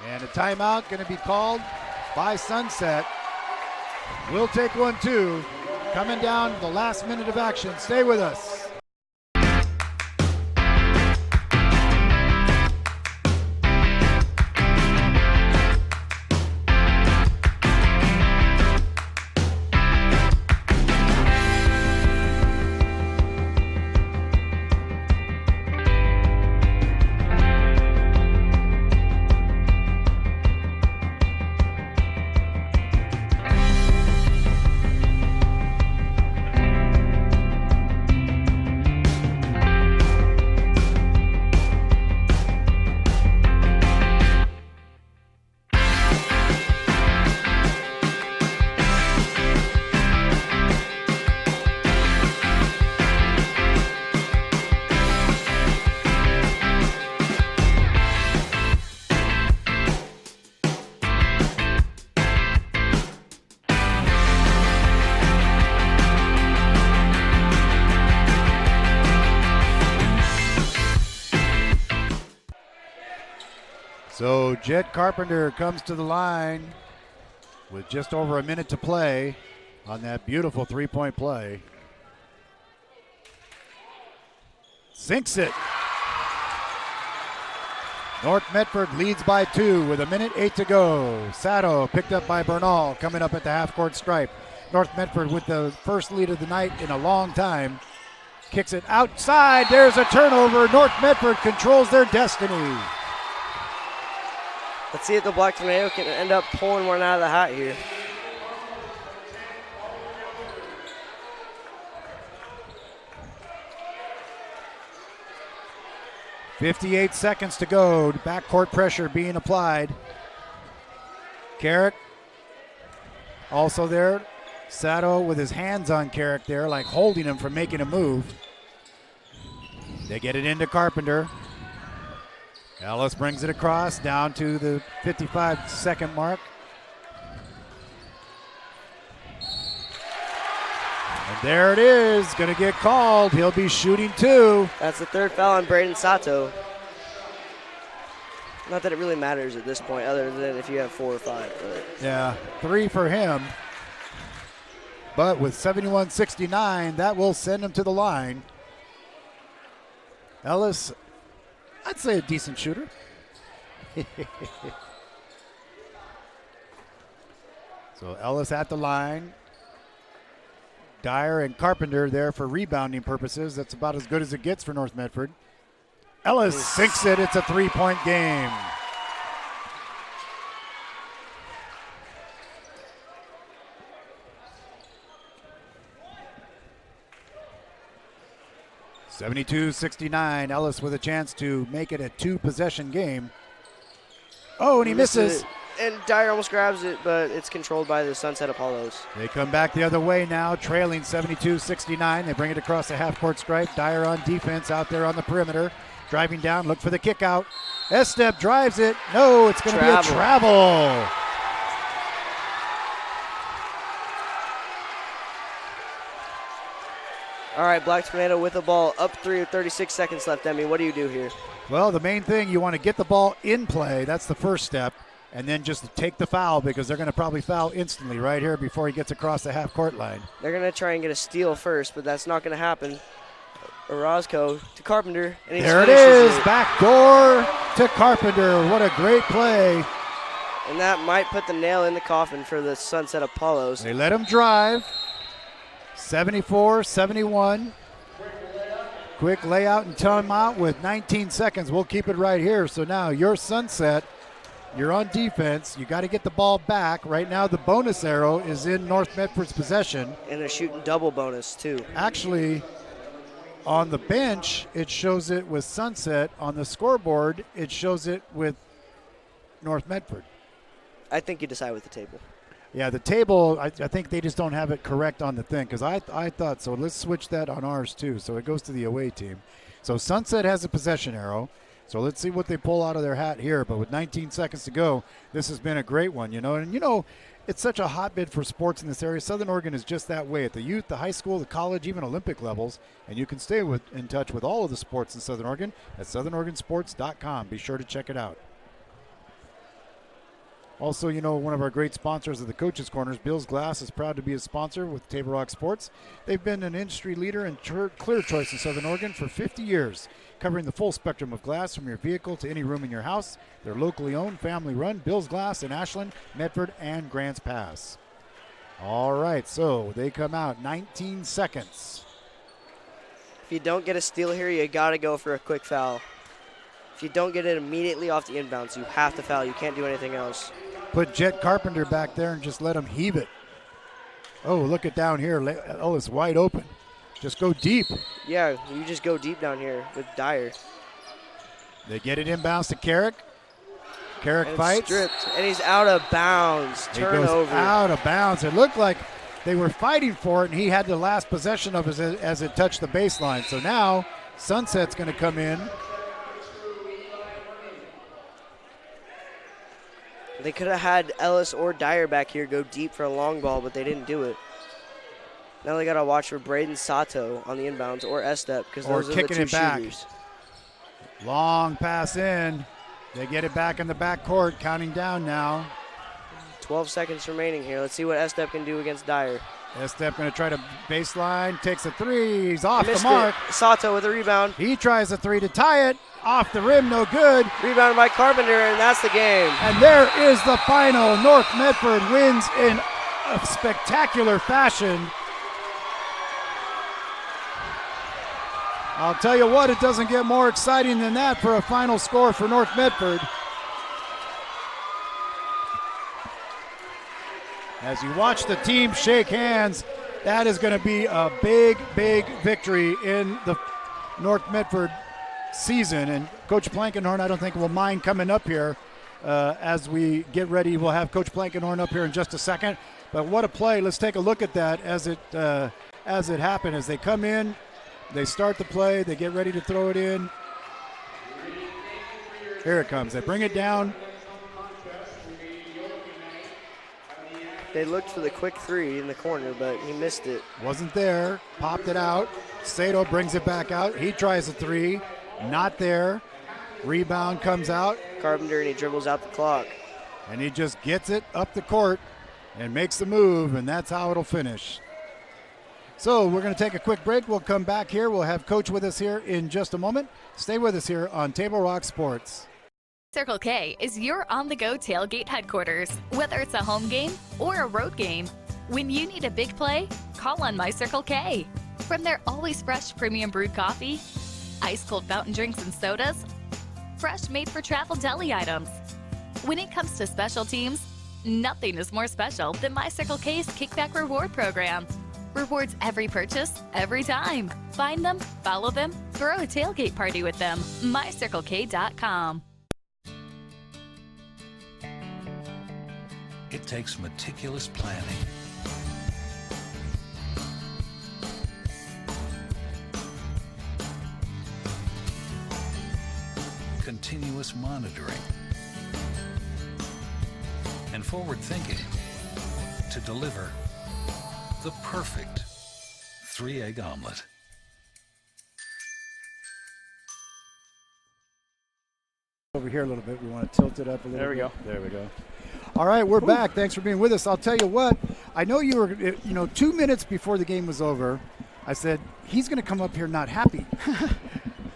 And a timeout going to be called by Sunset. We'll take one too. Coming down the last minute of action. Stay with us. So Jet Carpenter comes to the line with just over a minute to play on that beautiful three-point play. Sinks it. North Medford leads by 2 with 1:08 to go. Sato picked up by Bernal coming up at the half-court stripe. North Medford with the first lead of the night in a long time. Kicks it outside. There's a turnover. North Medford controls their destiny. Let's see if the Black Tornado can end up pulling one out of the hat here. .58 seconds to go. Backcourt pressure being applied. Carrick also there. Sato with his hands on Carrick there, like holding him from making a move. They get it into Carpenter. Ellis brings it across down to the 55-second mark. And there it is, going to get called. He'll be shooting 2. That's the 3rd foul on Braden Sato. Not that it really matters at this point, other than if you have 4 or 5. But. Yeah, 3 for him. But with 71-69, that will send him to the line. Ellis, I'd say a decent shooter. So Ellis at the line. Dyer and Carpenter there for rebounding purposes. That's about as good as it gets for North Medford. Ellis sinks it. It's a 3-point game. (72-69). Ellis with a chance to make it a 2-possession game. Oh, and he misses. And Dyer almost grabs it, but it's controlled by the Sunset Apollos. They come back the other way now, trailing 72-69. They bring it across the half-court stripe. Dyer on defense out there on the perimeter. Driving down, look for the kick out. S-step drives it. No, it's going to be a travel. All right, Black Tornado with the ball, up 3 with 36 seconds left. Demi, what do you do here? Well, the main thing, you want to get the ball in play. That's the first step. And then just take the foul because they're going to probably foul instantly right here before he gets across the half-court line. They're going to try and get a steal first, but that's not going to happen. Orozco to Carpenter. And there it is, back door to Carpenter. What a great play. And that might put the nail in the coffin for the Sunset Apollos. They let him drive. 74-71. Quick layout and timeout with 19 seconds. We'll keep it right here. So now your Sunset, you're on defense. You got to get the ball back. Right now the bonus arrow is in North Medford's possession. And they're shooting double bonus too. Actually, on the bench, it shows it with Sunset. On the scoreboard, it shows it with North Medford. I think you decide with the table. Yeah, the table, I think they just don't have it correct on the thing because I thought so. Let's switch that on ours too. So it goes to the away team. So Sunset has a possession arrow. So let's see what they pull out of their hat here. But with 19 seconds to go, this has been a great one, you know. And, you know, it's such a hotbed for sports in this area. Southern Oregon is just that way at the youth, the high school, the college, even Olympic levels. And you can stay in touch with all of the sports in Southern Oregon at southernoregonsports.com. Be sure to check it out. Also, you know, one of our great sponsors of the Coaches Corners, Bill's Glass, is proud to be a sponsor with Table Rock Sports. They've been an industry leader and clear choice in Southern Oregon for 50 years, covering the full spectrum of glass from your vehicle to any room in your house. They're locally owned, family run, Bill's Glass in Ashland, Medford, and Grants Pass. All right, so they come out 19 seconds. If you don't get a steal here, you got to go for a quick foul. If you don't get it immediately off the inbounds, you have to foul. You can't do anything else. Put Jet Carpenter back there and just let him heave it. Oh, look at down here. Oh, it's wide open. Just go deep. Yeah, you just go deep down here with Dyer. They get it inbounds to Carrick. Carrick fights. Stripped, and he's out of bounds. Turnover. He goes out of bounds. It looked like they were fighting for it, and he had the last possession of it as it touched the baseline. So now Sunset's going to come in. They could have had Ellis or Dyer back here go deep for a long ball, but they didn't do it. Now they got to watch for Braden Sato on the inbounds or Estep because those are the two shooters. Long pass in. They get it back in the backcourt, counting down now. 12 seconds remaining here. Let's see what Estep can do against Dyer. Estep going to try to baseline, takes a three. He's off the mark. Sato with a rebound. He tries a three to tie it. Off the rim, no good. Rebound by Carpenter, and that's the game. And there is the final. North Medford wins in a spectacular fashion. I'll tell you what, it doesn't get more exciting than that for a final score for North Medford. As you watch the team shake hands, that is going to be a big, big victory in the North Medford season. And Coach Plankenhorn, I don't think will mind coming up here as we get ready. We'll have Coach Plankenhorn up here in just a second. But what a play. Let's take a look at that as it happened. As they come in, they start the play, they get ready to throw it in. Here it comes. They bring it down. They looked for the quick three in the corner, but he missed it. Wasn't there. Popped it out. Sato brings it back out. He tries a three. Not there. Rebound comes out. Carpenter, and he dribbles out the clock. And he just gets it up the court and makes the move, and that's how it'll finish. So we're going to take a quick break. We'll come back here. We'll have Coach with us here in just a moment. Stay with us here on Table Rock Sports. Circle K is your on-the-go tailgate headquarters. Whether it's a home game or a road game, when you need a big play, call on My Circle K. From their always fresh premium brewed coffee, ice-cold fountain drinks and sodas, fresh made-for-travel deli items. When it comes to special teams, nothing is more special than My Circle K's Kickback Reward program. Rewards every purchase, every time. Find them, follow them, throw a tailgate party with them. MyCircleK.com. It takes meticulous planning, continuous monitoring, and forward thinking to deliver the perfect 3-egg omelet. over here a little bit. We want to tilt it up a little bit. There we go. There we go. All right, we're back. Thanks for being with us. I'll tell you what, I know you were, 2 minutes before the game was over, I said, he's going to come up here not happy.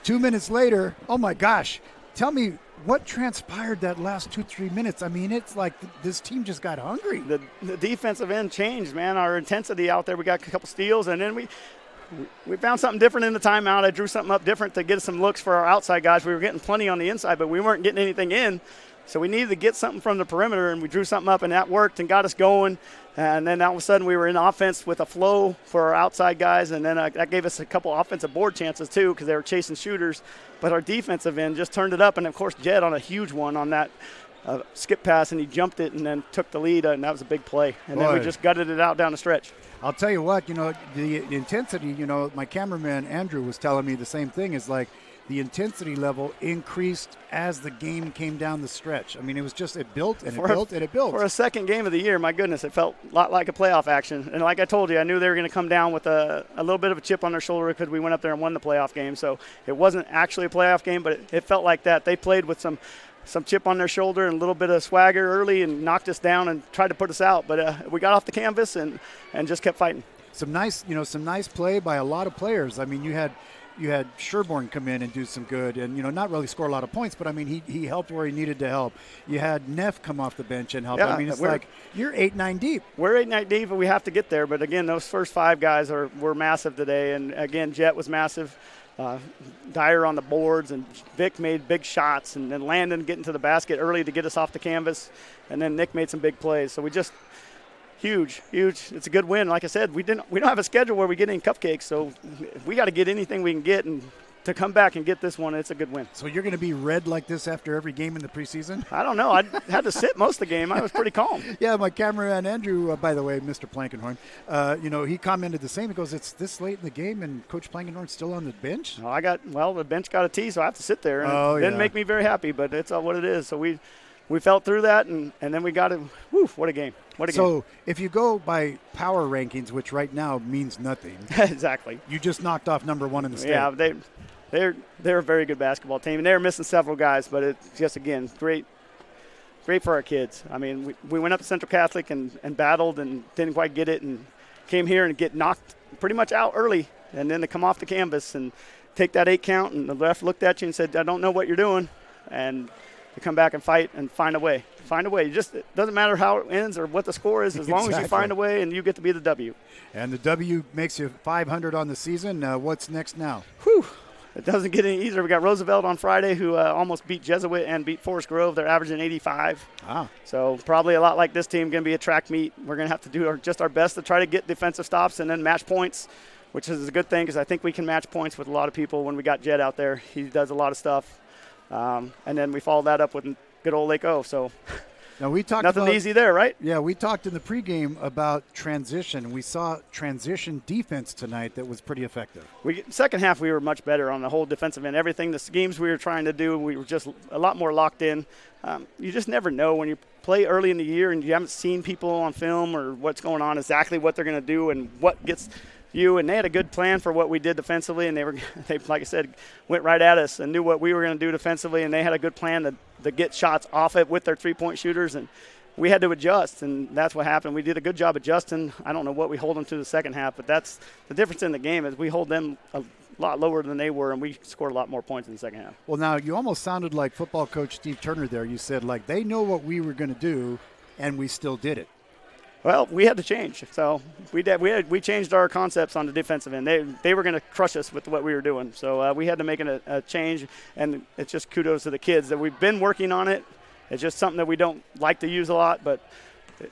2 minutes later, oh my gosh, tell me what transpired that last 2-3 minutes. I mean, it's like this team just got hungry. The defensive end changed, man. Our intensity out there, we got a couple steals, and then we found something different in the timeout. I drew something up different to get some looks for our outside guys. We were getting plenty on the inside, but we weren't getting anything in. So we needed to get something from the perimeter, and we drew something up, and that worked and got us going. And then all of a sudden we were in offense with a flow for our outside guys, and then that gave us a couple offensive board chances too because they were chasing shooters. But our defensive end just turned it up, and, of course, Jed on a huge one on that skip pass, and he jumped it and then took the lead, and that was a big play. And then we just gutted it out down the stretch. I'll tell you what, the intensity, my cameraman Andrew was telling me the same thing, is like the intensity level increased as the game came down the stretch. I mean, it was just, it built and it built and it built. For a second game of the year, my goodness, it felt a lot like a playoff action. And like I told you, I knew they were going to come down with a little bit of a chip on their shoulder because we went up there and won the playoff game. So it wasn't actually a playoff game, but it felt like that. They played with some chip on their shoulder and a little bit of swagger early and knocked us down and tried to put us out. But we got off the canvas and just kept fighting. Some nice play by a lot of players. I mean, you had Sherborne come in and do some good and, not really score a lot of points, but, I mean, he helped where he needed to help. You had Neff come off the bench and help. Yeah, I mean, it's like you're 8-9 deep. We're 8-9 deep, and we have to get there. But, again, those first 5 guys were massive today. And, again, Jet was massive. Dyer on the boards, and Vic made big shots, and then Landon getting to the basket early to get us off the canvas. And then Nick made some big plays. So we just – huge. It's a good win. Like I said, we don't have a schedule where we get any cupcakes, so we got to get anything we can get, and to come back and get this one, it's a good win. So you're going to be red like this after every game in the preseason? I don't know. I had to sit most of the game. I was pretty calm. Yeah, my cameraman Andrew, by the way, Mr. Plankenhorn, he commented the same. He goes, it's this late in the game and Coach Plankenhorn's still on the bench? The bench got a tee, so I have to sit there. And it didn't make me very happy, but it's what it is. So we felt through that, and then we got it. Whew, what a game. So if you go by power rankings, which right now means nothing. Exactly. You just knocked off number 1 in the state. Yeah, they're a very good basketball team, and they're missing several guys, but it's just, again, great for our kids. I mean, we went up to Central Catholic and battled and didn't quite get it, and came here and get knocked pretty much out early, and then to come off the canvas and take that 8 count, and the ref looked at you and said, I don't know what you're doing, and to come back and fight and find a way. It doesn't matter how it ends or what the score is, as long as you find a way and you get to be the W. And the W makes you 500 on the season. What's next now? Whew. It doesn't get any easier. We got Roosevelt on Friday, who almost beat Jesuit and beat Forest Grove. They're averaging 85. Wow. So probably a lot like this team, going to be a track meet. We're going to have to do our best to try to get defensive stops and then match points, which is a good thing because I think we can match points with a lot of people. When we got Jed out there, he does a lot of stuff. And then we followed that up with good old Lake O. So now we talked nothing easy there, right? Yeah, we talked in the pregame about transition. We saw transition defense tonight that was pretty effective. Second half, we were much better on the whole defensive end. Everything, the schemes we were trying to do, we were just a lot more locked in. You just never know when you play early in the year and you haven't seen people on film or what's going on, exactly what they're going to do and what gets – and they had a good plan for what we did defensively, and they like I said, went right at us and knew what we were going to do defensively, and they had a good plan to get shots off it with their 3-point shooters, and we had to adjust, and that's what happened. We did a good job adjusting. I don't know what we hold them to the second half, but that's the difference in the game is we hold them a lot lower than they were, and we scored a lot more points in the second half. Well, now you almost sounded like football coach Steve Turner there. You said, like, they know what we were going to do, and we still did it. Well, we had to change. So we changed our concepts on the defensive end. They were going to crush us with what we were doing. So we had to make a change, and it's just kudos to the kids that we've been working on it. It's just something that we don't like to use a lot, but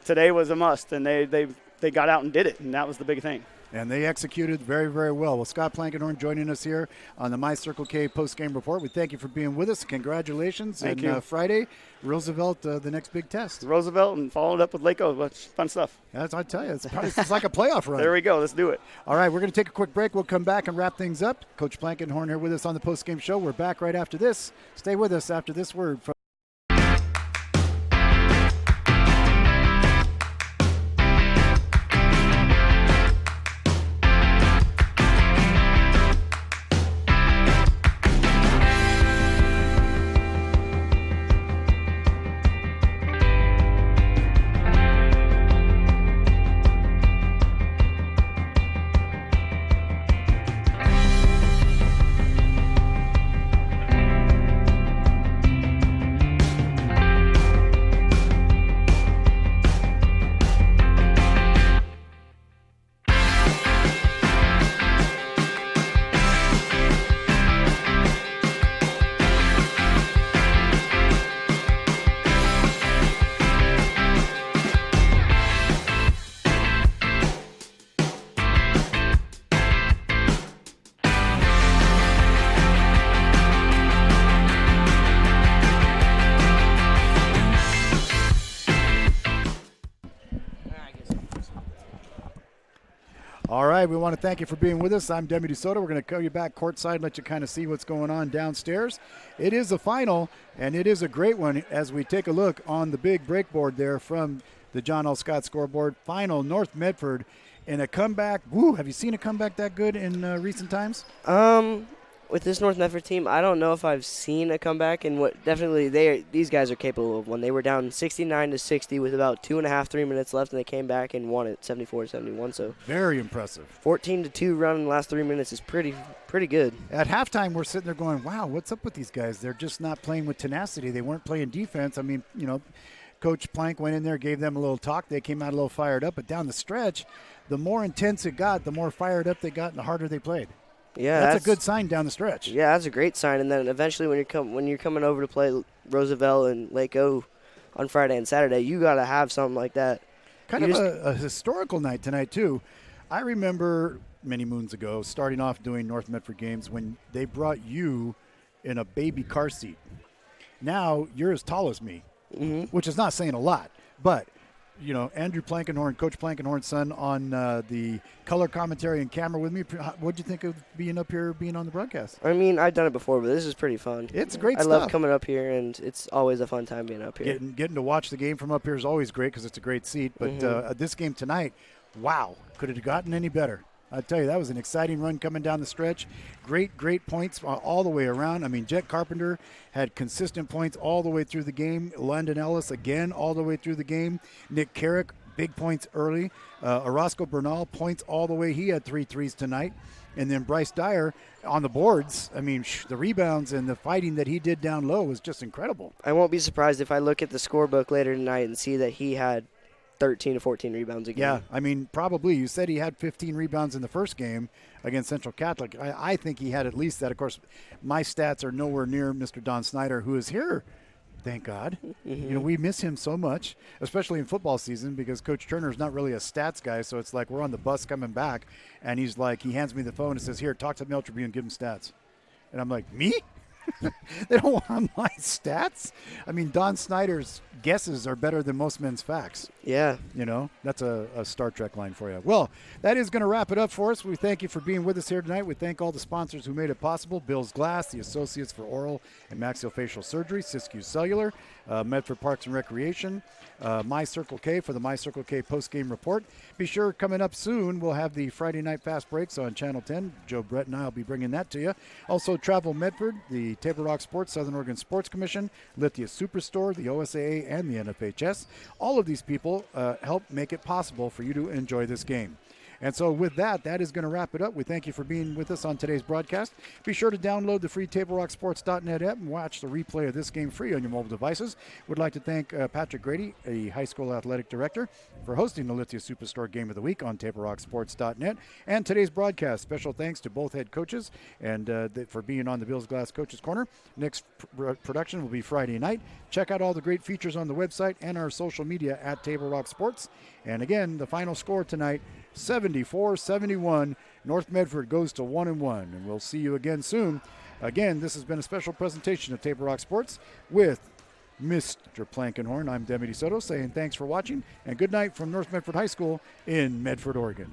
today was a must, and they got out and did it, and that was the big thing. And they executed very, very well. Well, Scott Plankenhorn joining us here on the My Circle K post-game report. We thank you for being with us. Congratulations. Thank you. Friday, Roosevelt, the next big test. Roosevelt and followed up with Lake O. Fun stuff. That's, I tell you, it's like a playoff run. There we go. Let's do it. All right, we're going to take a quick break. We'll come back and wrap things up. Coach Plankenhorn here with us on the post-game show. We're back right after this. Stay with us after this word from All right, we want to thank you for being with us. I'm Demi DeSoto. We're going to call you back courtside, let you kind of see what's going on downstairs. It is a final, and it is a great one as we take a look on the big breakboard there from the John L. Scott scoreboard. Final, North Medford in a comeback. Woo, have you seen a comeback that good in recent times? With this North Medford team, I don't know if I've seen a comeback, and what definitely these guys are capable of. When they were down 69-60 with about 2.5-3 minutes left, and they came back and won it 74-71. So very impressive. 14-2 run in the last 3 minutes is pretty good. At halftime, we're sitting there going, "Wow, what's up with these guys? They're just not playing with tenacity. They weren't playing defense." I mean, Coach Plank went in there, gave them a little talk. They came out a little fired up, but down the stretch, the more intense it got, the more fired up they got, and the harder they played. Yeah, that's a good sign down the stretch. Yeah, that's a great sign. And then eventually, when you're coming over to play Roosevelt and Lake O on Friday and Saturday, you got to have something like that. Kind of a historical night tonight too. I remember many moons ago starting off doing North Medford games when they brought you in a baby car seat. Now you're as tall as me, which is not saying a lot, but. Andrew Plankenhorn, Coach Plankenhorn's son, on the color commentary and camera with me. What'd you think of being up here, being on the broadcast? I mean, I've done it before, but this is pretty fun. It's great stuff. I love coming up here, and it's always a fun time being up here. Getting to watch the game from up here is always great because it's a great seat. But this game tonight, wow, could it have gotten any better? I tell you, that was an exciting run coming down the stretch. Great points all the way around. I mean, Jet Carpenter had consistent points all the way through the game. Landon Ellis, again, all the way through the game. Nick Carrick, big points early. Orozco Bernal, points all the way. He had 3 threes tonight. And then Bryce Dyer on the boards. I mean, the rebounds and the fighting that he did down low was just incredible. I won't be surprised if I look at the scorebook later tonight and see that he had 13 to 14 rebounds a game. Yeah, I mean, probably. You said he had 15 rebounds in the first game against Central Catholic. I think he had at least that. Of course, my stats are nowhere near Mr. Don Snyder, who is here, thank God. We miss him so much, especially in football season, because Coach Turner's not really a stats guy, so it's like we're on the bus coming back, and he's like, he hands me the phone and says, here, talk to the Mail Tribune, give him stats. And I'm like, me? They don't want my stats. I mean, Don Snyder's guesses are better than most men's facts. Yeah. That's a Star Trek line for you. Well, that is going to wrap it up for us. We thank you for being with us here tonight. We thank all the sponsors who made it possible. Bill's Glass, the Associates for Oral and Maxillofacial Surgery, Siskiyou Cellular, Medford Parks and Recreation, My Circle K for the My Circle K post-game report. Be sure, coming up soon, we'll have the Friday Night Fast Breaks on Channel 10. Joe Brett and I will be bringing that to you. Also, Travel Medford, the Table Rock Sports, Southern Oregon Sports Commission, Lithia Superstore, the OSAA, and the NFHS. All of these people help make it possible for you to enjoy this game. And so with that is going to wrap it up. We thank you for being with us on today's broadcast. Be sure to download the free TableRockSports.net app and watch the replay of this game free on your mobile devices. Would like to thank Patrick Grady, a high school athletic director, for hosting the Lithia Superstore Game of the Week on TableRockSports.net. And today's broadcast, special thanks to both head coaches and for being on the Bills Glass Coaches Corner. Next production will be Friday night. Check out all the great features on the website and our social media at Table Rock Sports. And again, the final score tonight, 74-71. North Medford goes to 1-1, and we'll see you again soon. Again, this has been a special presentation of Table Rock Sports with Mr. Plankenhorn. I'm Demi DeSoto saying thanks for watching, and good night from North Medford High School in Medford, Oregon.